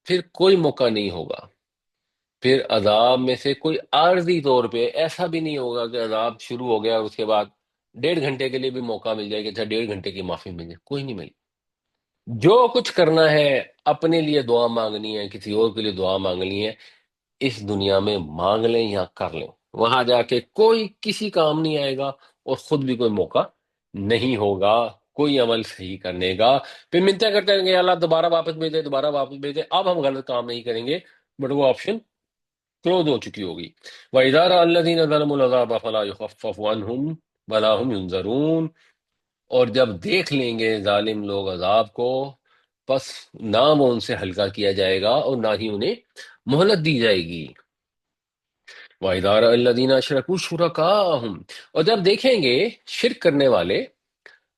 پھر کوئی موقع نہیں ہوگا۔ پھر عذاب میں سے کوئی عارضی طور پہ ایسا بھی نہیں ہوگا کہ عذاب شروع ہو گیا اور اس کے بعد 1.5 گھنٹے کے لیے بھی موقع مل جائے کہ اچھا 1.5 گھنٹے کی معافی مل جائے، کوئی نہیں ملی۔ جو کچھ کرنا ہے، اپنے لیے دعا مانگنی ہے، کسی اور کے لیے دعا مانگنی ہے، اس دنیا میں مانگ لیں یا کر لیں، وہاں جا کے کوئی کسی کام نہیں آئے گا، اور خود بھی کوئی موقع نہیں ہوگا کوئی عمل صحیح کرنے کا۔ پھر منتیں کرتے رہیں گے یا اللہ دوبارہ واپس بھیج دے، دوبارہ واپس بھیج دے، اب ہم غلط کام نہیں کریں گے، بٹ وہ آپشن کلوز ہو چکی ہوگی۔ وَإِذَا رَأَى الَّذِينَ ظَلَمُوا الْعَذَابَ فَلَا يُخَفَّفُ عَنْهُمْ وَلَا هُمْ يُنظَرُونَ، اور جب دیکھ لیں گے ظالم لوگ عذاب کو، پس نہ وہ ان سے ہلکا کیا جائے گا اور نہ ہی انہیں مہلت دی جائے گی۔ وَإِذَا رَأَى الَّذِينَ أَشْرَكُوا شُرَكَاءَهُمْ، اور جب دیکھیں گے شرک کرنے والے،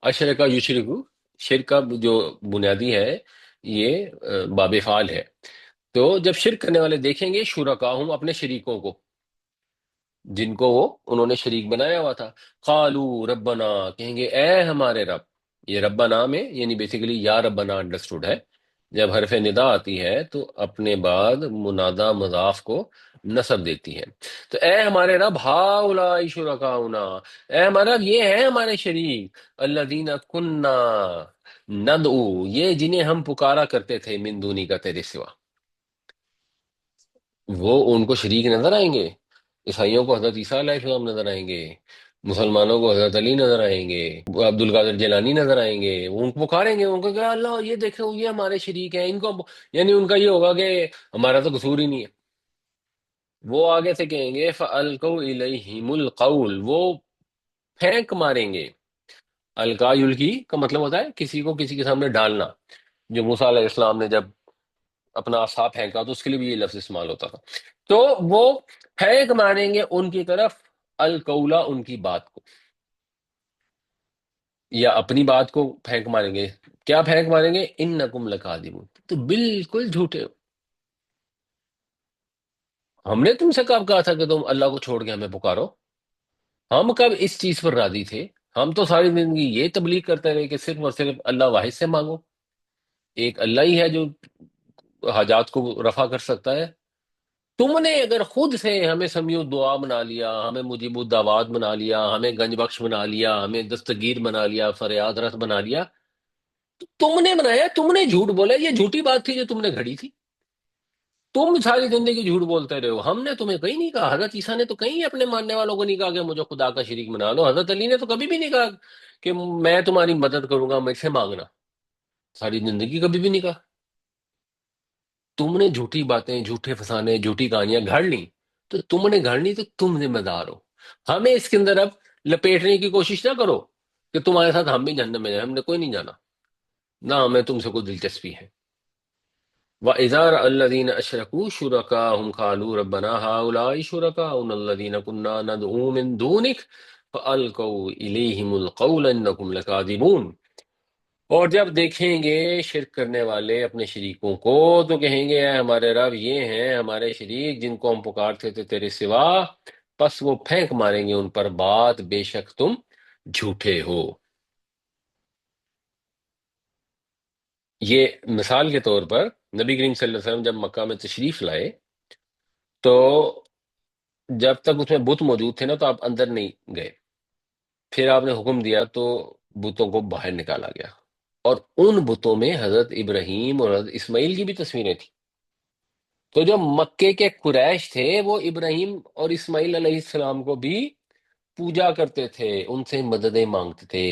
اشرکا یشرکو، شرک کا جو بنیادی ہے یہ باب فعال ہے، تو جب شرک کرنے والے دیکھیں گے شرکاہم، اپنے شریکوں کو، جن کو وہ انہوں نے شریک بنایا ہوا تھا، قالو ربنا، کہیں گے اے ہمارے رب۔ یہ ربنا میں یعنی بیسیکلی یا ربنا انڈرسٹوڈ ہے، جب حرف ندا آتی ہے تو اپنے بعد منادا مضاف کو نصب دیتی ہے، تو اے ہمارے رب ہاؤلائی شرکاؤنا، اے ہمارے رب یہ ہیں ہمارے شریک، الذین کننا ندعو، یہ جنہیں ہم پکارا کرتے تھے، من دونی کا تیرے سوا۔ وہ ان کو شریک نظر آئیں گے، عیسائیوں کو حضرت عیسیٰ علیہ السلام نظر آئیں گے، مسلمانوں کو حضرت علی نظر آئیں گے، عبد القادر جیلانی نظر آئیں گے، وہ ان کو پکاریں گے، ان کو کہ اللہ یہ دیکھو یہ ہمارے شریک ہیں، ان کو، یعنی ان کا یہ ہوگا کہ ہمارا تو قصور ہی نہیں ہے۔ وہ آگے سے کہیں گے فَأَلْقَوْا إِلَيْهِمُ الْقَوْلَ، وہ پھینک ماریں گے۔ القا یلقی کا مطلب ہوتا ہے کسی کو کسی کے سامنے ڈالنا، جو موسیٰ علیہ السلام نے جب اپنا عصا پھینکا تو اس کے لیے بھی یہ لفظ استعمال ہوتا تھا. تو وہ پھینک ماریں گے ان کی طرف القولا، ان کی بات کو، یا اپنی بات کو پھینک ماریں گے. کیا پھینک ماریں گے؟ انکم لکاذبون، تو بالکل جھوٹے ہو. ہم نے تم سے کب کہا تھا کہ تم اللہ کو چھوڑ کے ہمیں پکارو؟ ہم کب اس چیز پر راضی تھے؟ ہم تو ساری زندگی یہ تبلیغ کرتے رہے کہ صرف اور صرف اللہ واحد سے مانگو، ایک اللہ ہی ہے جو حاجات کو رفع کر سکتا ہے. تم نے اگر خود سے ہمیں سمیع دعا بنا لیا، ہمیں مجیب الدعوات بنا لیا، ہمیں گنج بخش بنا لیا، ہمیں دستگیر بنا لیا، فریاد رس بنا لیا، تو تم نے بنایا، تم نے جھوٹ بولا. یہ جھوٹی بات تھی جو تم نے گھڑی تھی. تم ساری زندگی جھوٹ بولتے رہے ہو. ہم نے تمہیں کہیں نہیں کہا. حضرت عیسیٰ نے تو کہیں اپنے ماننے والوں کو نہیں کہا کہ مجھے خدا کا شریک بنا لو. حضرت علی نے تو کبھی بھی نہیں کہا کہ میں تمہاری مدد کروں گا، مجھ سے مانگنا. ساری زندگی کبھی بھی نہیں کہا. تم نے جھوٹی باتیں، جھوٹے فسانے، جھوٹی کہانیاں گھڑ لی. تو تم نے گھڑنی تو تم ذمہ دار ہو. ہمیں اس کے اندر اب لپیٹنے کی کوشش نہ کرو کہ تمہارے ساتھ ہم بھی جہنم میں جائیں. ہم نے کوئی نہیں جانا، نہ ہمیں تم سے کوئی دلچسپی ہے. وَإِذَا رَأَى الَّذِينَ أَشْرَكُوا شُرَكَاءَهُمْ قَالُوا رَبَّنَا هَٰؤُلَاءِ شُرَكَاؤُنَا الَّذِينَ كُنَّا نَدْعُو مِن دُونِكَ فَأَلْقَوْا إِلَيْهِمُ الْقَوْلَ إِنَّكُمْ لَكَاذِبُونَ. اور جب دیکھیں گے شرک کرنے والے اپنے شریکوں کو تو کہیں گے اے ہمارے رب، یہ ہیں ہمارے شریک جن کو ہم پکارتے تھے تیرے سوا. پس وہ پھینک ماریں گے ان پر بات، بے شک تم جھوٹے ہو. یہ مثال کے طور پر نبی کریم صلی اللہ علیہ وسلم جب مکہ میں تشریف لائے تو جب تک اس میں بت موجود تھے نا تو آپ اندر نہیں گئے. پھر آپ نے حکم دیا تو بتوں کو باہر نکالا گیا، اور ان بتوں میں حضرت ابراہیم اور حضرت اسماعیل کی بھی تصویریں تھیں. تو جو مکے کے قریش تھے وہ ابراہیم اور اسماعیل علیہ السلام کو بھی پوجا کرتے تھے، ان سے مددیں مانگتے تھے.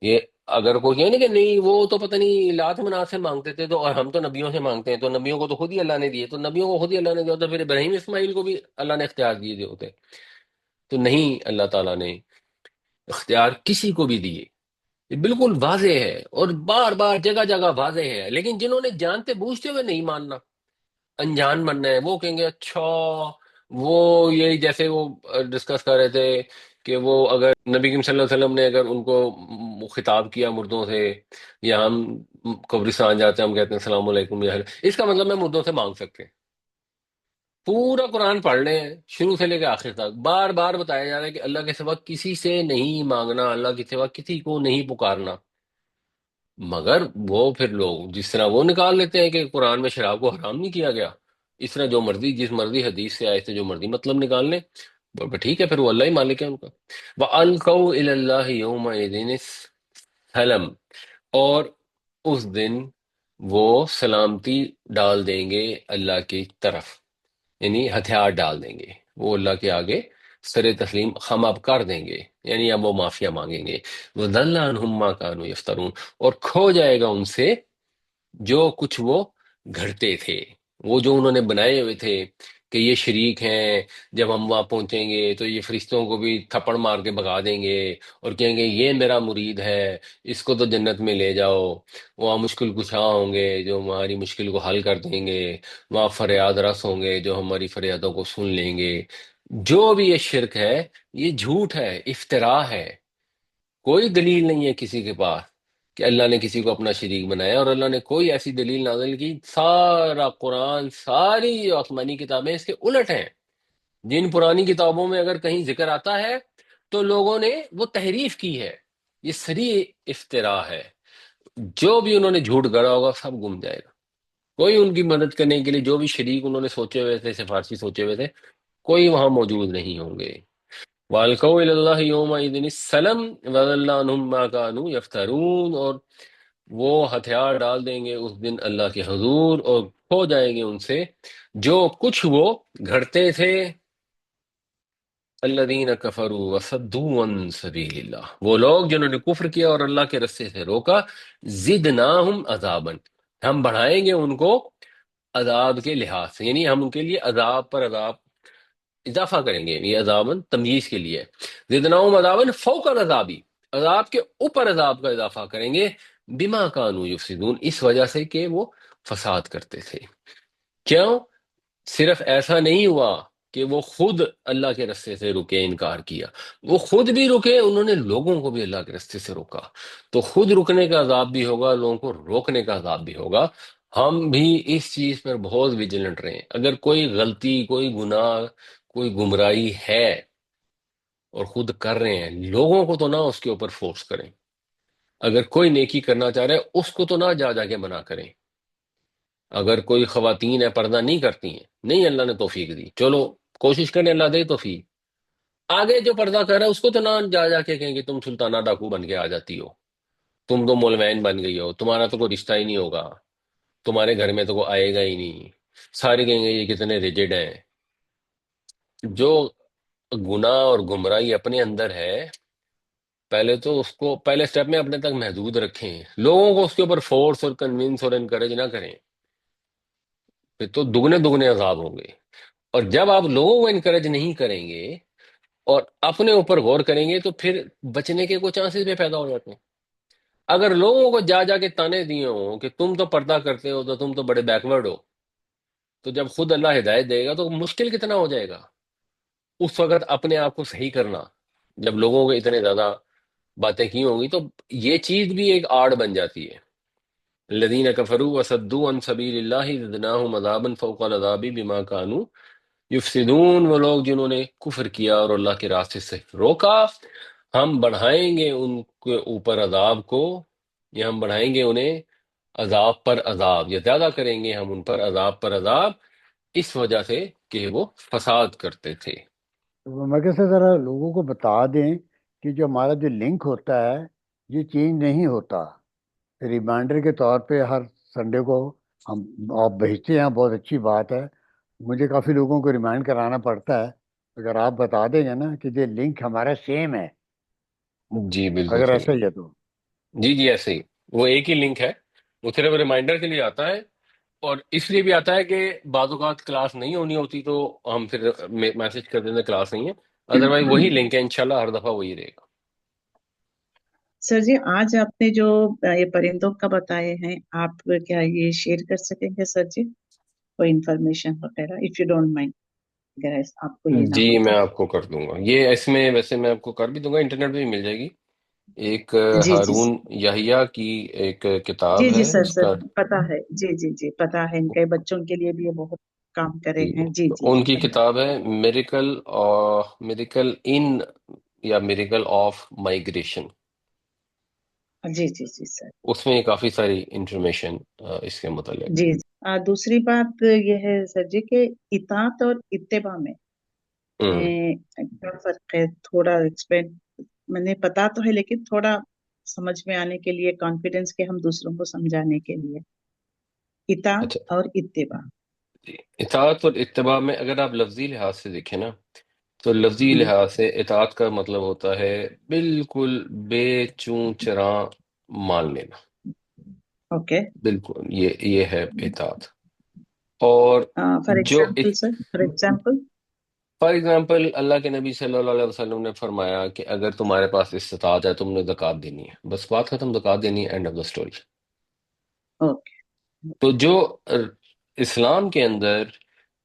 یہ اگر کوئی کہے نا کہ نہیں وہ تو پتہ نہیں لات منات سے مانگتے تھے تو، اور ہم تو نبیوں سے مانگتے ہیں، تو نبیوں کو تو خود ہی اللہ نے دیے، تو نبیوں کو خود ہی اللہ نے دیا، تو پھر ابراہیم اسماعیل کو بھی اللہ نے اختیار دیے ہوتے. تو نہیں، اللہ تعالیٰ نے اختیار کسی کو بھی دیے. یہ بالکل واضح ہے اور بار بار جگہ جگہ واضح ہے. لیکن جنہوں نے جانتے بوجھتے ہوئے نہیں ماننا، انجان بننا ہے، وہ کہیں گے اچھا. وہ یہی جیسے وہ ڈسکس کر رہے تھے کہ وہ اگر نبی کریم صلی اللہ علیہ وسلم نے اگر ان کو خطاب کیا مردوں سے، یا ہم قبرستان جاتے ہیں ہم کہتے ہیں السلام علیکم یا اس کا مطلب میں مردوں سے مانگ سکتے ہیں. پورا قرآن پڑھ لیں شروع سے لے کے آخر تک، بار بار بتایا جا رہا ہے کہ اللہ کے سوا کسی سے نہیں مانگنا، اللہ کے سوا کسی کو نہیں پکارنا. مگر وہ پھر لوگ جس طرح وہ نکال لیتے ہیں کہ قرآن میں شراب کو حرام نہیں کیا گیا، اس طرح جو مرضی جس مرضی حدیث سے آئے تھے جو مرضی مطلب نکال لیں. ٹھیک ہے، پھر وہ اللہ ہی مالک ہے ان کا. وَأَلْقَوْا إِلَى اللَّهِ يَوْمَئِذٍ السَّلَمَ، اور اس دن وہ سلامتی ڈال دیں گے اللہ کی طرف، یعنی ہتھیار ڈال دیں گے. وہ اللہ کے آگے سر تسلیم خم اب کر دیں گے، یعنی اب وہ معافیا مانگیں گے. وَضَلَّ عَنْهُمْ مَا كَانُوا يَفْتَرُونَ، اور کھو جائے گا ان سے جو کچھ وہ گھڑتے تھے، وہ جو انہوں نے بنائے ہوئے تھے کہ یہ شریک ہیں، جب ہم وہاں پہنچیں گے تو یہ فرشتوں کو بھی تھپڑ مار کے بھگا دیں گے اور کہیں گے یہ میرا مرید ہے، اس کو تو جنت میں لے جاؤ. وہاں مشکل کشا ہوں گے جو ہماری مشکل کو حل کر دیں گے، وہاں فریاد رس ہوں گے جو ہماری فریادوں کو سن لیں گے. جو بھی یہ شرک ہے یہ جھوٹ ہے، افتراء ہے. کوئی دلیل نہیں ہے کسی کے پاس کہ اللہ نے کسی کو اپنا شریک بنایا، اور اللہ نے کوئی ایسی دلیل نازل کی. سارا قرآن، ساری آسمانی کتابیں اس کے الٹ ہیں. جن پرانی کتابوں میں اگر کہیں ذکر آتا ہے تو لوگوں نے وہ تحریف کی ہے. یہ سری افتراء ہے. جو بھی انہوں نے جھوٹ گڑا ہوگا سب گم جائے گا. کوئی ان کی مدد کرنے کے لیے جو بھی شریک انہوں نے سوچے ہوئے تھے، سفارشی سوچے ہوئے تھے، کوئی وہاں موجود نہیں ہوں گے. وَأَلْقَوْا إِلَى اللَّهِ يَوْمَئِذٍ السَّلَمَ وَضَلَّ عَنْهُمْ مَا كَانُوا يَفْتَرُونَ، اور وہ ہتھیار ڈال دیں گے اس دن اللہ کے حضور اور کھو جائیں گے ان سے جو کچھ وہ گھڑتے تھے. الذین کفروا وصدوا عن سبیل اللہ، وہ لوگ جنہوں نے کفر کیا اور اللہ کے رستے سے روکا. زدناہم عذابا، ہم بڑھائیں گے ان کو عذاب کے لحاظ سے، یعنی ہم ان کے لیے عذاب پر عذاب اضافہ کریں گے. یہ عذاباً تمییز کے لیے، زدناہم عذاباً فوق العذابی، عذاب کے اوپر عذاب کا اضافہ کریں گے. بما کانوا یفسدون، اس وجہ سے کہ وہ فساد کرتے تھے۔ کیوں؟ صرف ایسا نہیں ہوا کہ وہ خود اللہ کے رستے سے رکے، انکار کیا، وہ خود بھی رکے، انہوں نے لوگوں کو بھی اللہ کے رستے سے روکا۔ تو خود رکنے کا عذاب بھی ہوگا، لوگوں کو روکنے کا عذاب بھی ہوگا۔ ہم بھی اس چیز پر بہت ویجیلنٹ رہیں۔ اگر کوئی غلطی، کوئی گناہ، کوئی گمراہی ہے اور خود کر رہے ہیں، لوگوں کو تو نہ اس کے اوپر فورس کریں۔ اگر کوئی نیکی کرنا چاہ رہے ہیں، اس کو تو نہ جا جا کے منع کریں۔ اگر کوئی خواتین ہے پردہ نہیں کرتی ہیں، نہیں اللہ نے توفیق دی، چلو کوشش کریں اللہ دے توفیق۔ آگے جو پردہ کر رہا ہے اس کو تو نہ جا جا کے کہیں کہ تم سلطانہ ڈاکو بن کے آ جاتی ہو، تم تو مولوین بن گئی ہو، تمہارا تو کوئی رشتہ ہی نہیں ہوگا، تمہارے گھر میں تو کوئی آئے گا ہی نہیں، سارے کہیں گے یہ کتنے ریجڈ ہیں۔ جو گناہ اور گمراہی اپنے اندر ہے، پہلے تو اس کو پہلے سٹیپ میں اپنے تک محدود رکھیں، لوگوں کو اس کے اوپر فورس اور کنونس اور انکریج نہ کریں، پھر تو دگنے دگنے عذاب ہوں گے۔ اور جب آپ لوگوں کو انکریج نہیں کریں گے اور اپنے اوپر غور کریں گے تو پھر بچنے کے کوئی چانسز بھی پیدا ہو جاتے ہیں۔ اگر لوگوں کو جا جا کے تانے دیے ہوں کہ تم تو پردہ کرتے ہو تو تم تو بڑے بیکورڈ ہو، تو جب خود اللہ ہدایت دے گا تو مشکل کتنا ہو جائے گا اس وقت اپنے آپ کو صحیح کرنا، جب لوگوں کو اتنے زیادہ باتیں کی ہوں گی تو یہ چیز بھی ایک آڑ بن جاتی ہے۔ الذین کفروا وصدوا عن سبیل اللہ زدناہم عذابا فوق العذاب بما كانوا یفسدون، وہ لوگ جنہوں نے کفر کیا اور اللہ کے راستے سے روکا، ہم بڑھائیں گے ان کے اوپر عذاب کو، یا ہم بڑھائیں گے انہیں عذاب پر عذاب، یا زیادہ کریں گے ہم ان پر عذاب پر عذاب، اس وجہ سے کہ وہ فساد کرتے تھے۔ تو میں کیسے ذرا لوگوں کو بتا دیں کہ جو ہمارا جو لنک ہوتا ہے یہ چینج نہیں ہوتا، ریمائنڈر کے طور پہ ہر سنڈے کو ہم آپ بھیجتے ہیں، بہت اچھی بات ہے۔ مجھے کافی لوگوں کو ریمائنڈ کرانا پڑتا ہے، اگر آپ بتا دیں گے نا کہ یہ لنک ہمارا سیم ہے، جی بالکل اگر صحیح۔ ایسا ہی ہے تو۔ جی جی ایسے ہی، وہ ایک ہی لنک ہے، وہ صرف ریمائنڈر کے لیے آتا ہے، اور اس لیے بھی آتا ہے کہ بعض اوقات کلاس نہیں ہونی ہوتی تو ہم پھر میسج کر دیتے ہیں کلاس نہیں ہے، ادروائز وہی لنک ہے، انشاءاللہ ہر دفعہ وہی رہے گا۔ سر جی، آج آپ نے جو یہ پرندوں کا بتائے ہیں، آپ کیا یہ شیئر کر سکیں گے سر جی؟ کوئی انفارمیشن وغیرہ، اف یو ڈونٹ مائنڈ، اگر آپ کو یہ نہ جی ہو تو۔ میں آپ کو کر دوں گا، یہ اس میں ویسے میں آپ کو کر بھی دوں گا، انٹرنیٹ پہ بھی مل جائے گی۔ ایک جی جی ہارون یحییٰ کی ایک جی کتاب جی ہے، سر اس سر کا پتا ہے، جی جی جی پتا ہے، ان کے بچوں کے لیے بھی یہ بہت کام کرے ہیں، جی تو جی ان جی کی پتا کتاب ہے میریکل، اور میریکل ان یا میریکل آف مائگریشن، ہے، جی جی جی سر، اس میں کافی ساری انفارمیشن اس کے متعلق جی جی۔ دوسری بات یہ ہے سر جی کہ اطاعت اور اتباع میں ہے۔ کیا فرق ہے؟ تھوڑا ایکسپلین، میں نے پتا تو ہے لیکن تھوڑا سمجھ میں آنے کے لیے، کانفیڈنس کے ہم دوسروں کو سمجھانے کے لیے، اطاعت اچھا اور اتباع۔ جی، اطاعت اور اتباع میں اگر آپ لفظی لحاظ سے دیکھیں نا، تو لفظی ہوں، لحاظ سے اطاعت کا مطلب ہوتا ہے بالکل بے چون چراں مان لینا، اوکے، بالکل یہ ہے اطاعت۔ اور فار جو example sir, for example. For example اللہ کے نبی صلی اللہ علیہ وسلم نے فرمایا کہ اگر تمہارے پاس استطاعت ہے، تم نے زکوٰۃ دینی ہے، بس بات ختم، زکوٰۃ دینی ہے، and of the story. Okay, تو جو اسلام کے اندر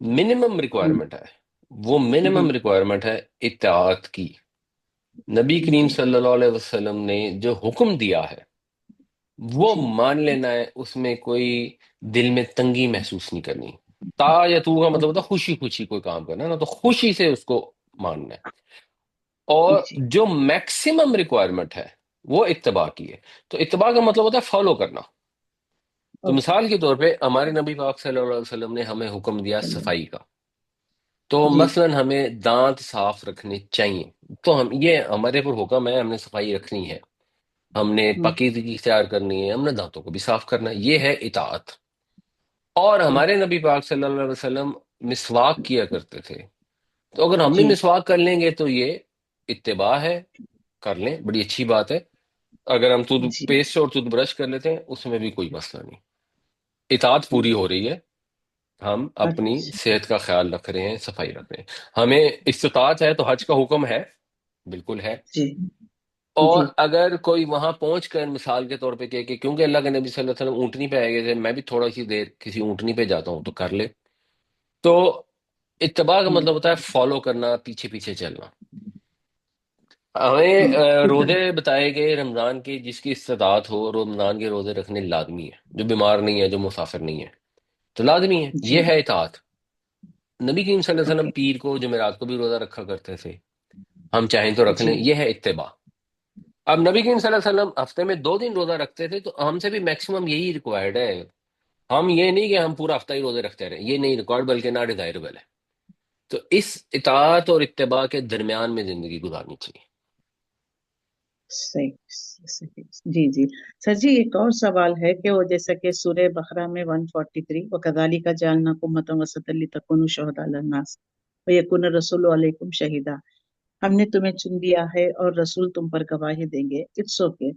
منیمم ریکوائرمنٹ ہے، وہ منیمم ریکوائرمنٹ ہے اطاعت کی۔ نبی کریم جی صلی اللہ علیہ وسلم نے جو حکم دیا ہے وہ جی مان لینا ہے، اس میں کوئی دل میں تنگی محسوس نہیں کرنی۔ تا یا تو کا مطلب ہوتا ہے خوشی خوشی کوئی کام کرنا ہے نا، تو خوشی سے اس کو ماننا ہے۔ اور جی، جو میکسیمم ریکوائرمنٹ ہے وہ اتباع کی ہے، تو اتباع کا مطلب ہوتا ہے فالو کرنا۔ تو اوکے، مثال کے طور پہ ہمارے نبی پاک صلی اللہ علیہ وسلم نے ہمیں حکم دیا صفائی کا، تو جی مثلا ہمیں دانت صاف رکھنے چاہیے، تو ہم یہ ہمارے پر حکم ہے، ہم نے صفائی رکھنی ہے، ہم نے پاکیزگی اختیار کرنی ہے، ہم نے دانتوں کو بھی صاف کرنا ہے، یہ ہے اطاعت۔ اور ہمارے نبی پاک صلی اللہ علیہ وسلم مسواک کیا کرتے تھے، تو اگر ہم بھی جی مسواک کر لیں گے تو یہ اتباع ہے، کر لیں، بڑی اچھی بات ہے۔ اگر ہم ٹوتھ جی پیسٹ اور ٹوتھ برش کر لیتے ہیں اس میں بھی کوئی مسئلہ نہیں، اطاعت پوری ہو رہی ہے، ہم اپنی اچھا، صحت کا خیال رکھ رہے ہیں، صفائی رکھ رہے ہیں۔ ہمیں استطاعت ہے تو حج کا حکم ہے، بالکل ہے، جی جی اور اگر کوئی وہاں پہنچ کر مثال کے طور پہ کہ کیونکہ اللہ کے نبی صلی اللہ علیہ وسلم اونٹنی پہ آئے گئے تھے، میں بھی تھوڑا سی دیر کسی اونٹنی پہ جاتا ہوں تو کر لے. تو اتباع کا مطلب ہوتا ہے فالو کرنا، پیچھے پیچھے چلنا. ہمیں روزے بتائے گئے رمضان کے، جس کی استطاعت ہو رمضان کے روزے رکھنے لازمی ہے، جو بیمار نہیں ہے، جو مسافر نہیں ہے تو لازمی ہے. جی یہ ہے اطاعت. نبی کریم صلی اللہ علیہ وسلم اوکے پیر کو جمعرات کو بھی روزہ رکھا کرتے تھے، ہم چاہیں تو رکھ جی لیں، یہ ہے اتباع. اب نبی کریم صلی اللہ علیہ وسلم ہفتے میں 2 دن روزہ رکھتے تھے، تو ہم سے بھی میکسیمم یہی ریکوائرڈ ہے. ہم یہ نہیں کہ ہم پورا ہفتہ ہی روزے رکھتے رہیں، یہ نہیں ریکوائرڈ بلکہ نہ ڈیزائربل ہے. تو اس اطاعت اور اتباع کے درمیان میں زندگی گزارنی چاہیے. صحیح صحیح. جی جی سر جی، ایک اور سوال ہے کہ وہ جیسا کہ سورہ بقرہ میں 143 وَكَذَلِكَ جَعَلْنَاكُمْ أُمَّةً وَسَطًا لِتَكُونُوا شُهَدَاءَ عَلَى النَّاسِ وَيَكُونَ الرَّسُولُ عَلَيْكُمْ شَهِيدًا. ہم نے تمہیں چن لیا ہے اور رسول تم پر گواہی دیں گے. It's okay.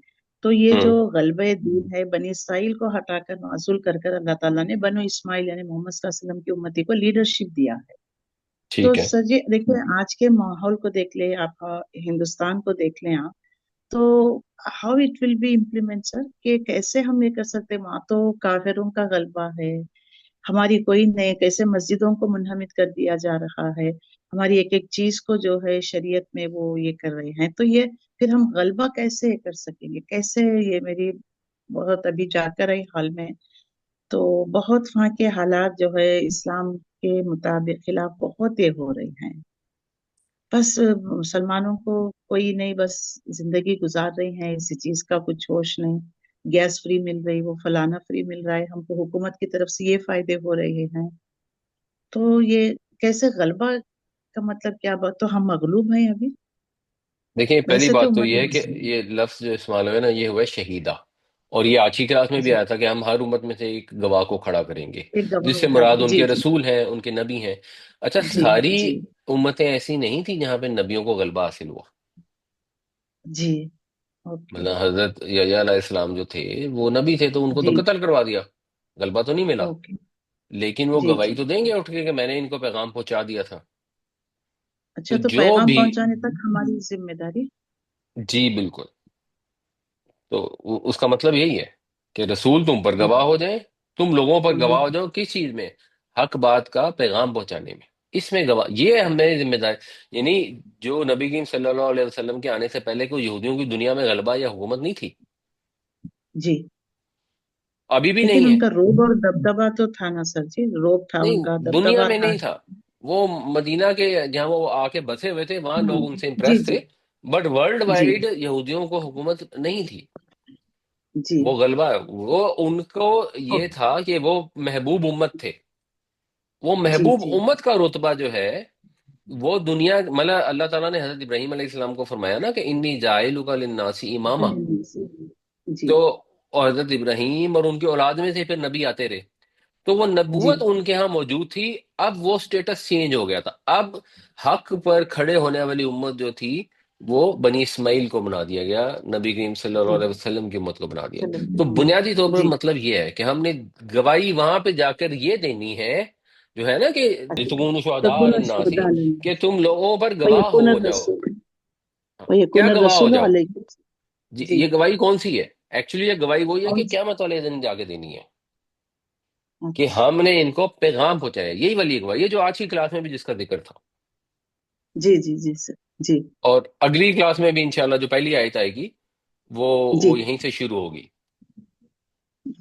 تو یہ ہوں جو غلبہ دین ہے، بنی اسرائیل کو ہٹا کر معزول کر کر اللہ تعالیٰ نے بنو اسماعیل یعنی محمد صلی اللہ علیہ وسلم کی امتی کو لیڈرشپ دیا ہے. تو ٹھیک ہے. سر جی دیکھیں، آج کے ماحول کو دیکھ لیں آپ، ہندوستان کو دیکھ لیں آپ، تو how it will be implement sir, کہ کیسے ہم یہ کر سکتے ہیں؟ وہاں تو کافروں کا غلبہ ہے، ہماری کوئی نہیں، کیسے مسجدوں کو منہمد کر دیا جا رہا ہے، ہماری ایک ایک چیز کو جو ہے شریعت میں وہ یہ کر رہے ہیں. تو یہ پھر ہم غلبہ کیسے کر سکیں گے؟ کیسے؟ یہ میری بہت ابھی جا کر رہی حال میں، تو بہت وہاں کے حالات جو ہے اسلام کے مطابق خلاف بہت یہ ہو رہے ہیں. بس مسلمانوں کو کوئی نہیں، بس زندگی گزار رہی ہیں، اسی چیز کا کچھ ہوش نہیں. گیس فری مل رہی، وہ فلانا فری مل رہا ہے، ہم کو حکومت کی طرف سے یہ فائدے ہو رہے ہیں. تو یہ کیسے غلبہ کا مطلب کیا بات؟ تو ہم مغلوب ہیں ابھی. دیکھیں، پہلی ویسے تو بات تو امت یہ ہے کہ مسلم یہ لفظ جو استعمال ہوا ہے نا، یہ ہوا ہے شہیدہ. اور یہ آج کی کلاس میں بھی جی، آیا تھا کہ ہم ہر امت میں سے ایک گواہ کو کھڑا کریں گے، ایک جس گواہ سے اٹھا مراد دیں. ان جی کے جی رسول ہیں، ان کے نبی ہیں. اچھا، جی ساری جی امتیں ایسی نہیں تھی جہاں پہ نبیوں کو غلبہ حاصل ہوا. جی. اوکے. مطلب حضرت یحییٰ علیہ السلام جو تھے وہ نبی تھے، تو ان کو تو جی قتل کروا دیا، غلبہ تو نہیں ملا. اوکے. لیکن وہ جی گواہی جی. تو دیں گے اٹھ کے کہ میں نے ان کو پیغام پہنچا دیا تھا. تو اچھا، تو جو پیغام بھی، پہنچانے تک ہماری ذمہ داری. جی بالکل. تو اس کا مطلب یہی ہے کہ رسول تم پر گواہ ہو جائیں، تم لوگوں پر گواہ ہو جاؤ. کس چیز میں؟ حق بات کا پیغام پہنچانے میں. اس میں گواہ، یہ ہمیں ذمہ دار. یعنی جو نبی کریم صلی اللہ علیہ وسلم کے آنے سے پہلے کوئی یہودیوں کی دنیا میں غلبہ یا حکومت نہیں تھی، جی. ابھی بھی لیکن نہیں ان ہے. کا روب اور دبدبا تو تھا نا سر جی، روب تھا ان نہیں، کا، دنیا دبدبا میں تھا. نہیں تھا. وہ مدینہ کے جہاں وہ آ کے بسے ہوئے تھے وہاں ہوں، لوگ ان سے جی امپریس جی تھے، بٹ ورلڈ جی وائڈ یہودیوں کو حکومت نہیں تھی. جی. وہ غلبہ، وہ ان کو یہ اوکے. تھا کہ وہ محبوب امت تھے. وہ جی محبوب جی. امت کا رتبہ جو ہے وہ دنیا، مطلب اللہ تعالیٰ نے حضرت ابراہیم علیہ السلام کو فرمایا نا کہ انی جاعلک للناس اماما. جی تو اور حضرت ابراہیم اور ان کی اولاد میں سے پھر نبی آتے رہے، تو وہ جی نبوت ان کے ہاں موجود تھی. اب وہ سٹیٹس چینج ہو گیا تھا. اب حق پر کھڑے ہونے والی امت جو تھی وہ بنی اسماعیل کو بنا دیا گیا، نبی کریم صلی اللہ جی. علیہ وسلم کی امت کو بنا دیا. چلو. تو بنیادی طور پر جی. مطلب یہ ہے کہ ہم نے گواہی وہاں پہ جا کر یہ دینی ہے، جو ہے نا کہ تکون شہداء تكون علی الناس، الشهداء کہ لله تم لوگوں پر گواہ ويكون ہو جاؤ. الرسول ہاں، کیا ويكون گواہ ہو الرسول جاؤ؟ عليكم. جی، جی. یہ گواہی کون سی ہے؟ ایکچولی یہ گواہی وہی ہے کون کہ سی؟ قیامت والے دن جا کے دینی ہے کہ اچھا. ہم نے ان کو پیغام پہنچایا. یہی والی گواہی، یہ جو آج کی کلاس میں بھی جس کا ذکر تھا. جی جی جی سر. جی اور اگلی کلاس میں بھی انشاءاللہ جو پہلی آیت آئے گی وہ جی وہ یہیں سے شروع ہوگی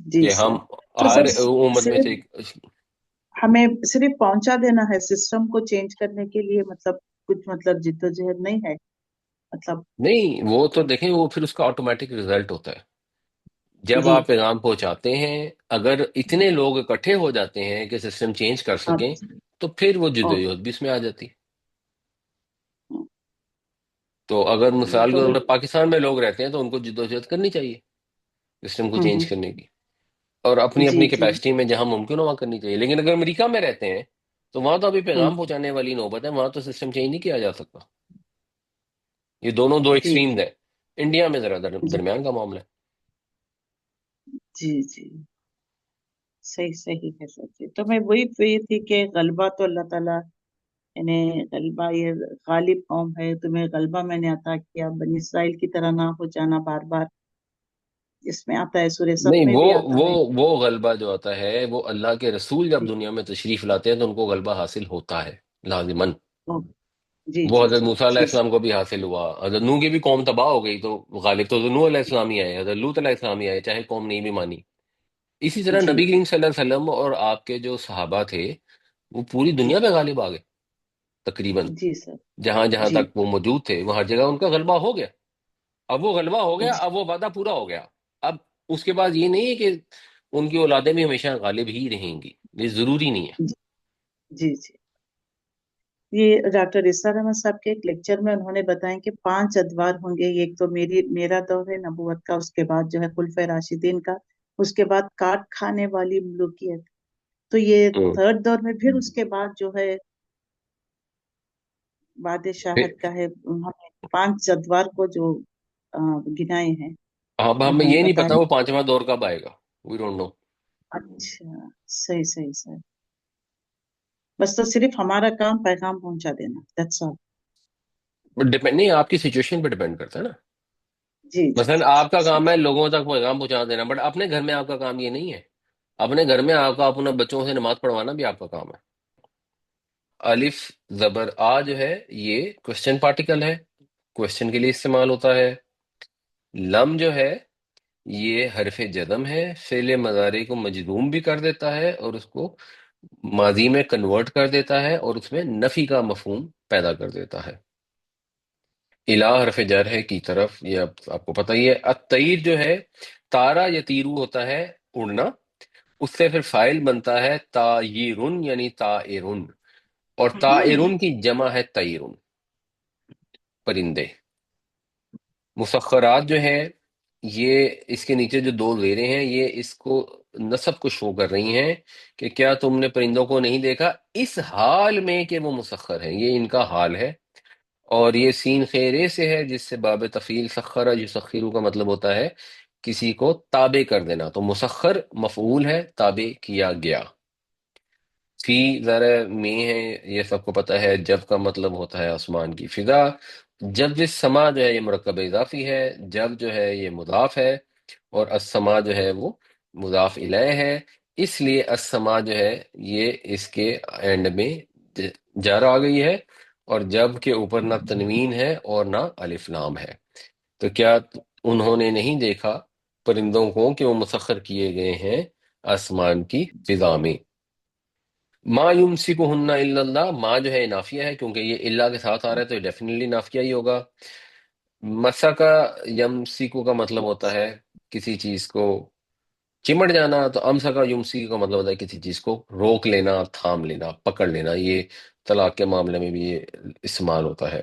جی کہ سر. ہم تو ہر سر امت میں صرف سے ایک. ہمیں صرف پہنچا دینا ہے، سسٹم کو چینج کرنے کے لیے مطلب کچھ مطلب جدوجہد نہیں ہے مطلب. نہیں، وہ تو دیکھیں، وہ پھر اس کا آٹومیٹک رزلٹ ہوتا ہے جب جی. آپ پیغام پہنچاتے ہیں. اگر اتنے لوگ اکٹھے ہو جاتے ہیں کہ سسٹم چینج کر سکیں اچھا. تو پھر وہ اوکے. جدوجہد بھی اس میں آ جاتی. تو اگر مثال کے تو طور پر پاکستان میں لوگ رہتے ہیں تو ان کو جدوجہد کرنی چاہیے سسٹم کو چینج کرنے کی، اور اپنی جی اپنی جی کیپیسٹی میں جہاں ممکن ہو وہاں کرنی چاہیے. لیکن اگر امریکہ میں رہتے ہیں تو وہاں تو ابھی ہوں. پیغام پہنچانے والی نوبت ہے، وہاں تو سسٹم چینج نہیں کیا جا سکتا. یہ دونوں دو جی ایکسٹریمز جی ہیں. انڈیا میں ذرا جی درمیان کا معاملہ ہے. جی جی. صحیح صحیح ہے سر جی. تو میں وہی یہ تھی کہ غلبہ تو اللہ تعالیٰ یعنی غلبہ یہ غالب قوم ہے، تمہیں غلبہ میں نے عطا کیا، بنی اسرائیل کی طرح نہ ہو جانا بار بار، اس میں آتا ہے، سورہ سب نہیں، میں وہ بھی آتا وہ ہے۔ وہ غلبہ جو آتا ہے وہ اللہ کے رسول جب جی دنیا میں تشریف لاتے ہیں تو ان کو غلبہ حاصل ہوتا ہے لازماً۔ او، جی وہ جی حضرت جی موسیٰ علیہ جی السلام کو بھی حاصل ہوا، حضرت نوح کی بھی قوم تباہ ہو گئی تو غالب تو حضرت نوح علیہ السلام ہی آئے، حضرت لوط علیہ السلام ہی آئے، چاہے قوم نہیں بھی مانی۔ اسی طرح جی نبی کریم صلی اللہ علیہ وسلم اور آپ کے جو صحابہ تھے وہ پوری جی دنیا پہ غالب آ گئے تقریباً، جی سر، جہاں جہاں جی تک وہ موجود تھے وہ ہر جگہ ان کا غلبہ ہو گیا۔ اب وہ غلبہ ہو گیا، جی اب وہ وعدہ پورا ہو گیا۔ اب اس کے بعد یہ نہیں ہے کہ ان کی اولادیں بھی ہمیشہ غالب ہی رہیں گی، یہ ضروری نہیں ہے۔ جی جی جی۔ یہ ڈاکٹر رسال احمد صاحب کے ایک لیکچر میں انہوں نے بتایا کہ 5 ادوار ہوں گے، ایک تو میرا دور ہے نبوت کا، اس کے بعد جو ہے خلفۂ راشدین کا، اس کے بعد کاٹ کھانے والی ملوکیت، تو یہ ہوں۔ تھرڈ دور میں پھر اس کے بعد جو ہے بادشاہت پھر کا ہے۔ انہوں نے 5 ادوار کو جو گنائے ہیں، اب ہمیں انہوں نے یہ نہیں پتا بتایا۔ وہ پانچواں دور کب آئے گا، وی ڈونٹ نو۔ اچھا، صحیح صحیح صحیح، بس تو صرف ہمارا کام پیغام پہنچا دینا، دیٹس آل۔ ڈپینڈ نہیں، آپ کی سچویشن پہ ڈپینڈ کرتا ہے نا۔ جی جی مثلا جی آپ کا کام صحیح۔ ہے لوگوں تک پیغام پہنچا دینا، بٹ اپنے گھر میں آپ کا کام یہ نہیں ہے۔ اپنے گھر میں آپ کا اپنے بچوں سے نماز پڑھوانا بھی آپ کا کام ہے۔ الف زبر آ جو ہے یہ کوشچن پارٹیکل ہے، کوشچن کے لیے استعمال ہوتا ہے۔ لم جو ہے یہ حرف جزم ہے، فعل مضارع کو مجزوم بھی کر دیتا ہے اور اس کو ماضی میں کنورٹ کر دیتا ہے اور اس میں نفی کا مفہوم پیدا کر دیتا ہے۔ الہ حرف جر ہے کی طرف، یہ اب آپ کو پتہ ہی ہے۔ الطیر جو ہے تارا یا تیرو ہوتا ہے اڑنا، اس سے پھر فائل بنتا ہے تایرن یعنی طائرن، اور طائرن کی جمع ہے طیرن، پرندے۔ مسخرات جو ہے یہ اس کے نیچے جو 2 زیریں ہیں یہ اس کو نسب کو شو کر رہی ہیں کہ کیا تم نے پرندوں کو نہیں دیکھا اس حال میں کہ وہ مسخر ہیں، یہ ان کا حال ہے۔ اور یہ سین خیرے سے ہے جس سے باب تفعیل سخر یسخرو کا مطلب ہوتا ہے کسی کو تابع کر دینا، تو مسخر مفعول ہے، تابع کیا گیا۔ فی ذرا میں ہے، یہ سب کو پتہ ہے، جب کا مطلب ہوتا ہے آسمان کی فضا۔ جب جس سما جو ہے یہ مرکب اضافی ہے، جب جو ہے یہ مضاف ہے، اور السما جو ہے وہ مضاف الیہ ہے، اس لیے السما جو ہے یہ اس کے اینڈ میں جار آ گئی ہے، اور جب کے اوپر نہ تنوین ہے اور نہ الف لام ہے۔ تو کیا انہوں نے نہیں دیکھا پرندوں کو کہ وہ مسخر کیے گئے ہیں آسمان کی فضا میں۔ ما یمسکہن الا اللہ، ما جو ہے نافیہ ہے کیونکہ یہ اللہ کے ساتھ آ رہا ہے تو یہ ڈیفینیٹلی نافیہ ہی ہوگا۔ مسکا یمسکو کا مطلب ہوتا ہے کسی چیز کو چمٹ جانا، تو امسکا یمسک کا مطلب ہوتا ہے کسی چیز کو روک لینا، تھام لینا، پکڑ لینا۔ یہ طلاق کے معاملے میں بھی یہ استعمال ہوتا ہے۔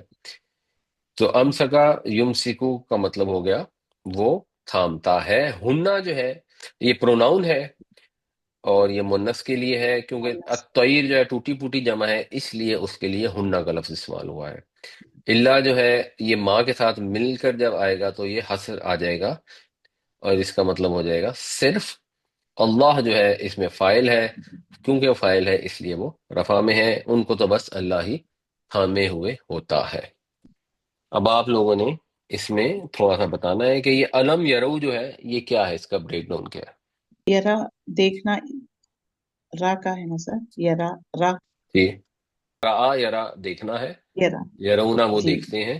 تو امسکا یمسکو کا مطلب ہو گیا وہ تھامتا ہے۔ ہننا جو ہے یہ پروناؤن ہے اور یہ مونس کے لیے ہے، کیونکہ الطیر جو ہے ٹوٹی پوٹی جمع ہے، اس لیے اس کے لیے ہننا کا لفظ استعمال ہوا ہے۔ اللہ جو ہے یہ ماں کے ساتھ مل کر جب آئے گا تو یہ حصر آ جائے گا اور اس کا مطلب ہو جائے گا صرف۔ اللہ جو ہے اس میں فاعل ہے، کیونکہ وہ فاعل ہے اس لیے وہ رفع میں ہے، ان کو تو بس اللہ ہی تھامے ہوئے ہوتا ہے۔ اب آپ لوگوں نے اس میں تھوڑا سا بتانا ہے کہ یہ علم یرو جو ہے یہ کیا ہے، اس کا بریک ڈاؤن کیا ہے۔ یرا دیکھنا، را کا ہے نا سر، یرا، را، جی، را یرا دیکھنا ہے، یرا، یرونا وہ جی دیکھتے ہیں،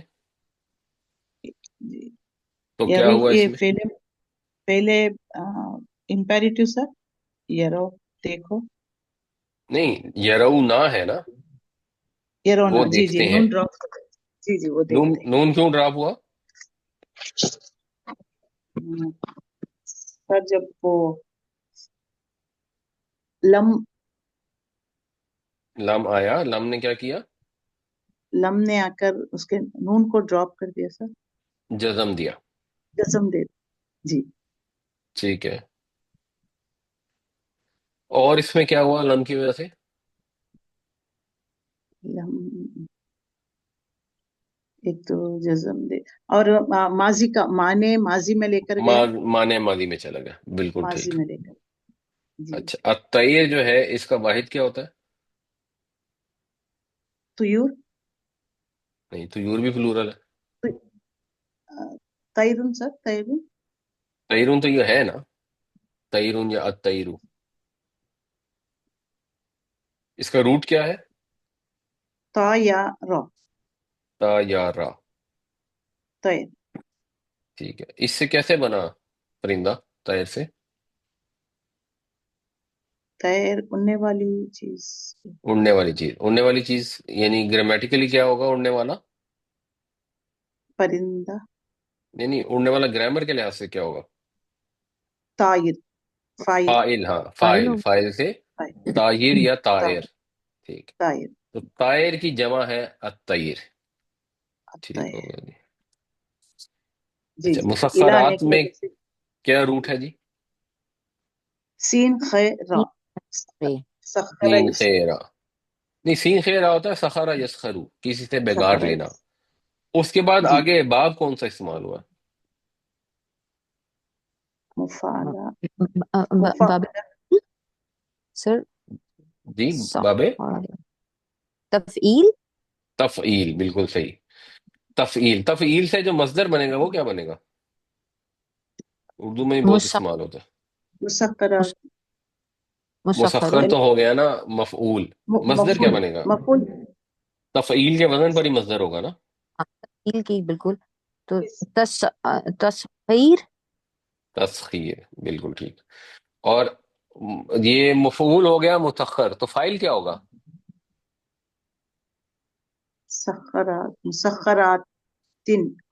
جی۔ تو کیا یرو ہوا یہ اس میں؟ پہلے امپیریٹو سر، یرو دیکھو، نہیں، یرونا ہے نا، یرونا، وہ جی جی، دیکھتے ہیں۔ نون ڈراپ، جی جی وہ نون دیکھتے نون کیوں ڈراپ ہوا؟ ہیں سر، جب وہ لم لم آیا، لم نے کیا کیا؟ لم نے آ کر اس کے نون کو ڈراپ کر دیا سر، جزم دیا، قسم دے، جی۔ ٹھیک ہے۔ اور اس میں کیا ہوا لم کی وجہ سے؟ لم ایک تو جزم دے، اور ماضی کا معنی ماضی میں لے کر گیا، مانے ماضی میں چلا گیا، بالکل ماضی ٹھیک۔ میں لے کر، جی۔ اچھا، الطیر جو ہے اس کا واحد کیا ہوتا ہے؟ طیور. نہیں، طیور بھی پلورل ہے. طیرن سر، طیرن. طیرون تو یہ ہے نا، طیرون یا الطیرو. اس کا روٹ کیا ہے؟ تا یا را. تا یا را. طیر. ٹھیک ہے. اس سے کیسے بنا پرندہ؟ طیر سے طیر اڑنے والی چیز. اڑنے والی چیز. اڑنے والی چیز یعنی گرامیٹیکلی کیا ہوگا اڑنے والا؟ پرندہ. یعنی اڑنے والا گرامر کے لحاظ سے کیا ہوگا؟ طائر. فائل. فائل. ہاں، فائل فائل. ہو فائل سے فائل. طائر یا طائر. طائر. ٹھیک. طائر. تو طائر کی جمع ہے الطیر. ٹھیک ہو طائر. گیا جی. جی اچھا، جی، الا آنے مسخرات کی میں وجہ سے. کیا روٹ ہے جی؟ سین خ را. رے سخر سین یس. خیرہ. نہیں، سین خیرہ ہوتا ہے سخرہ یسخرو، کسی سے بگاڑ سخر لینا. یس. اس کے بعد جی. آگے باب کون سا استعمال ہوا؟ مفعلہ. باب مفعلہ. سر جی، باب تفعیل. تفعیل. بالکل صحیح. تفعیل. تفعیل سے جو مصدر بنے گا وہ کیا بنے گا؟ اردو میں بھی بہت استعمال ہوتا ہے. مسخرات. مسخر مسخر تو ہو گیا نا مفعول. مصدر کیا مفعول. بنے گا؟ مفعول. تفعیل کے وزن پر ہی مصدر ہوگا نا. تفعیل کی بالکل. تو تصغیر. تسخیر. بالکل ٹھیک. اور یہ مفعول ہو گیا متخر، تو فائل کیا ہوگا؟ سخرات. مسخرات.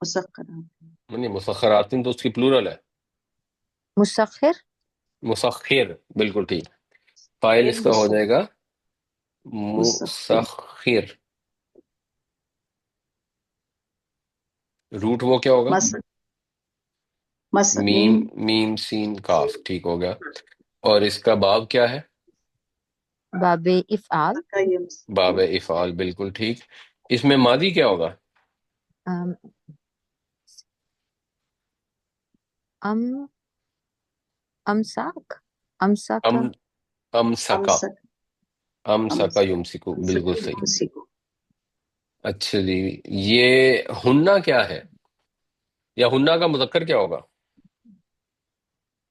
مسخرات. نہیں، مسخراتن تو اس کی پلورل ہے. مسخر. مسخر. بالکل ٹھیک. فائل غیر اس کا ہو جائے گا مسخر. مسخر. روٹ وہ کیا ہوگا؟ مس. مس میم. میم. میم سین کاف. ٹھیک ہو گیا. اور اس کا باب کیا ہے؟ باب افعال. باب افعال. بالکل ٹھیک. اس میں ماضی کیا ہوگا؟ ام ام امساک. امساکا. ام. امسکا. امسک. امسکا یمسکو. بالکل صحیح. امسک. اچھا جی. یہ ہننا کیا ہے، یا ہننا کا مذکر کیا ہوگا؟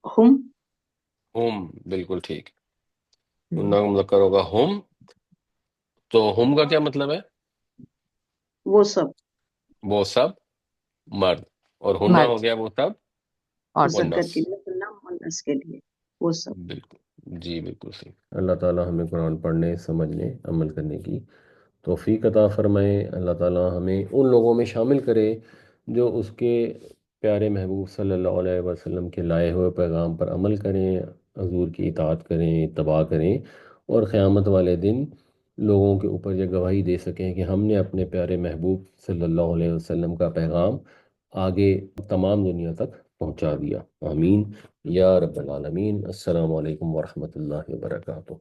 ہم. ہم. بالکل ٹھیک. ہننا کا مذکر ہوگا ہم. تو ہم کا کیا مطلب ہے؟ وہ سب. وہ سب مرد. اور ہننا مرد ہو گیا وہ سب اور مذکر مؤنث. کے لیے، نہ مؤنث کے لیے وہ سب. بالکل. جی بالکل صحیح. اللہ تعالیٰ ہمیں قرآن پڑھنے، سمجھنے، عمل کرنے کی توفیق عطا فرمائے. اللہ تعالیٰ ہمیں ان لوگوں میں شامل کرے جو اس کے پیارے محبوب صلی اللہ علیہ وسلم کے لائے ہوئے پیغام پر عمل کریں، حضور کی اطاعت کریں، اتباع کریں، اور قیامت والے دن لوگوں کے اوپر یہ گواہی دے سکیں کہ ہم نے اپنے پیارے محبوب صلی اللہ علیہ وسلم کا پیغام آگے تمام دنیا تک پہنچا دیا. آمین یا رب العالمین. السلام علیکم ورحمۃ اللہ وبرکاتہ.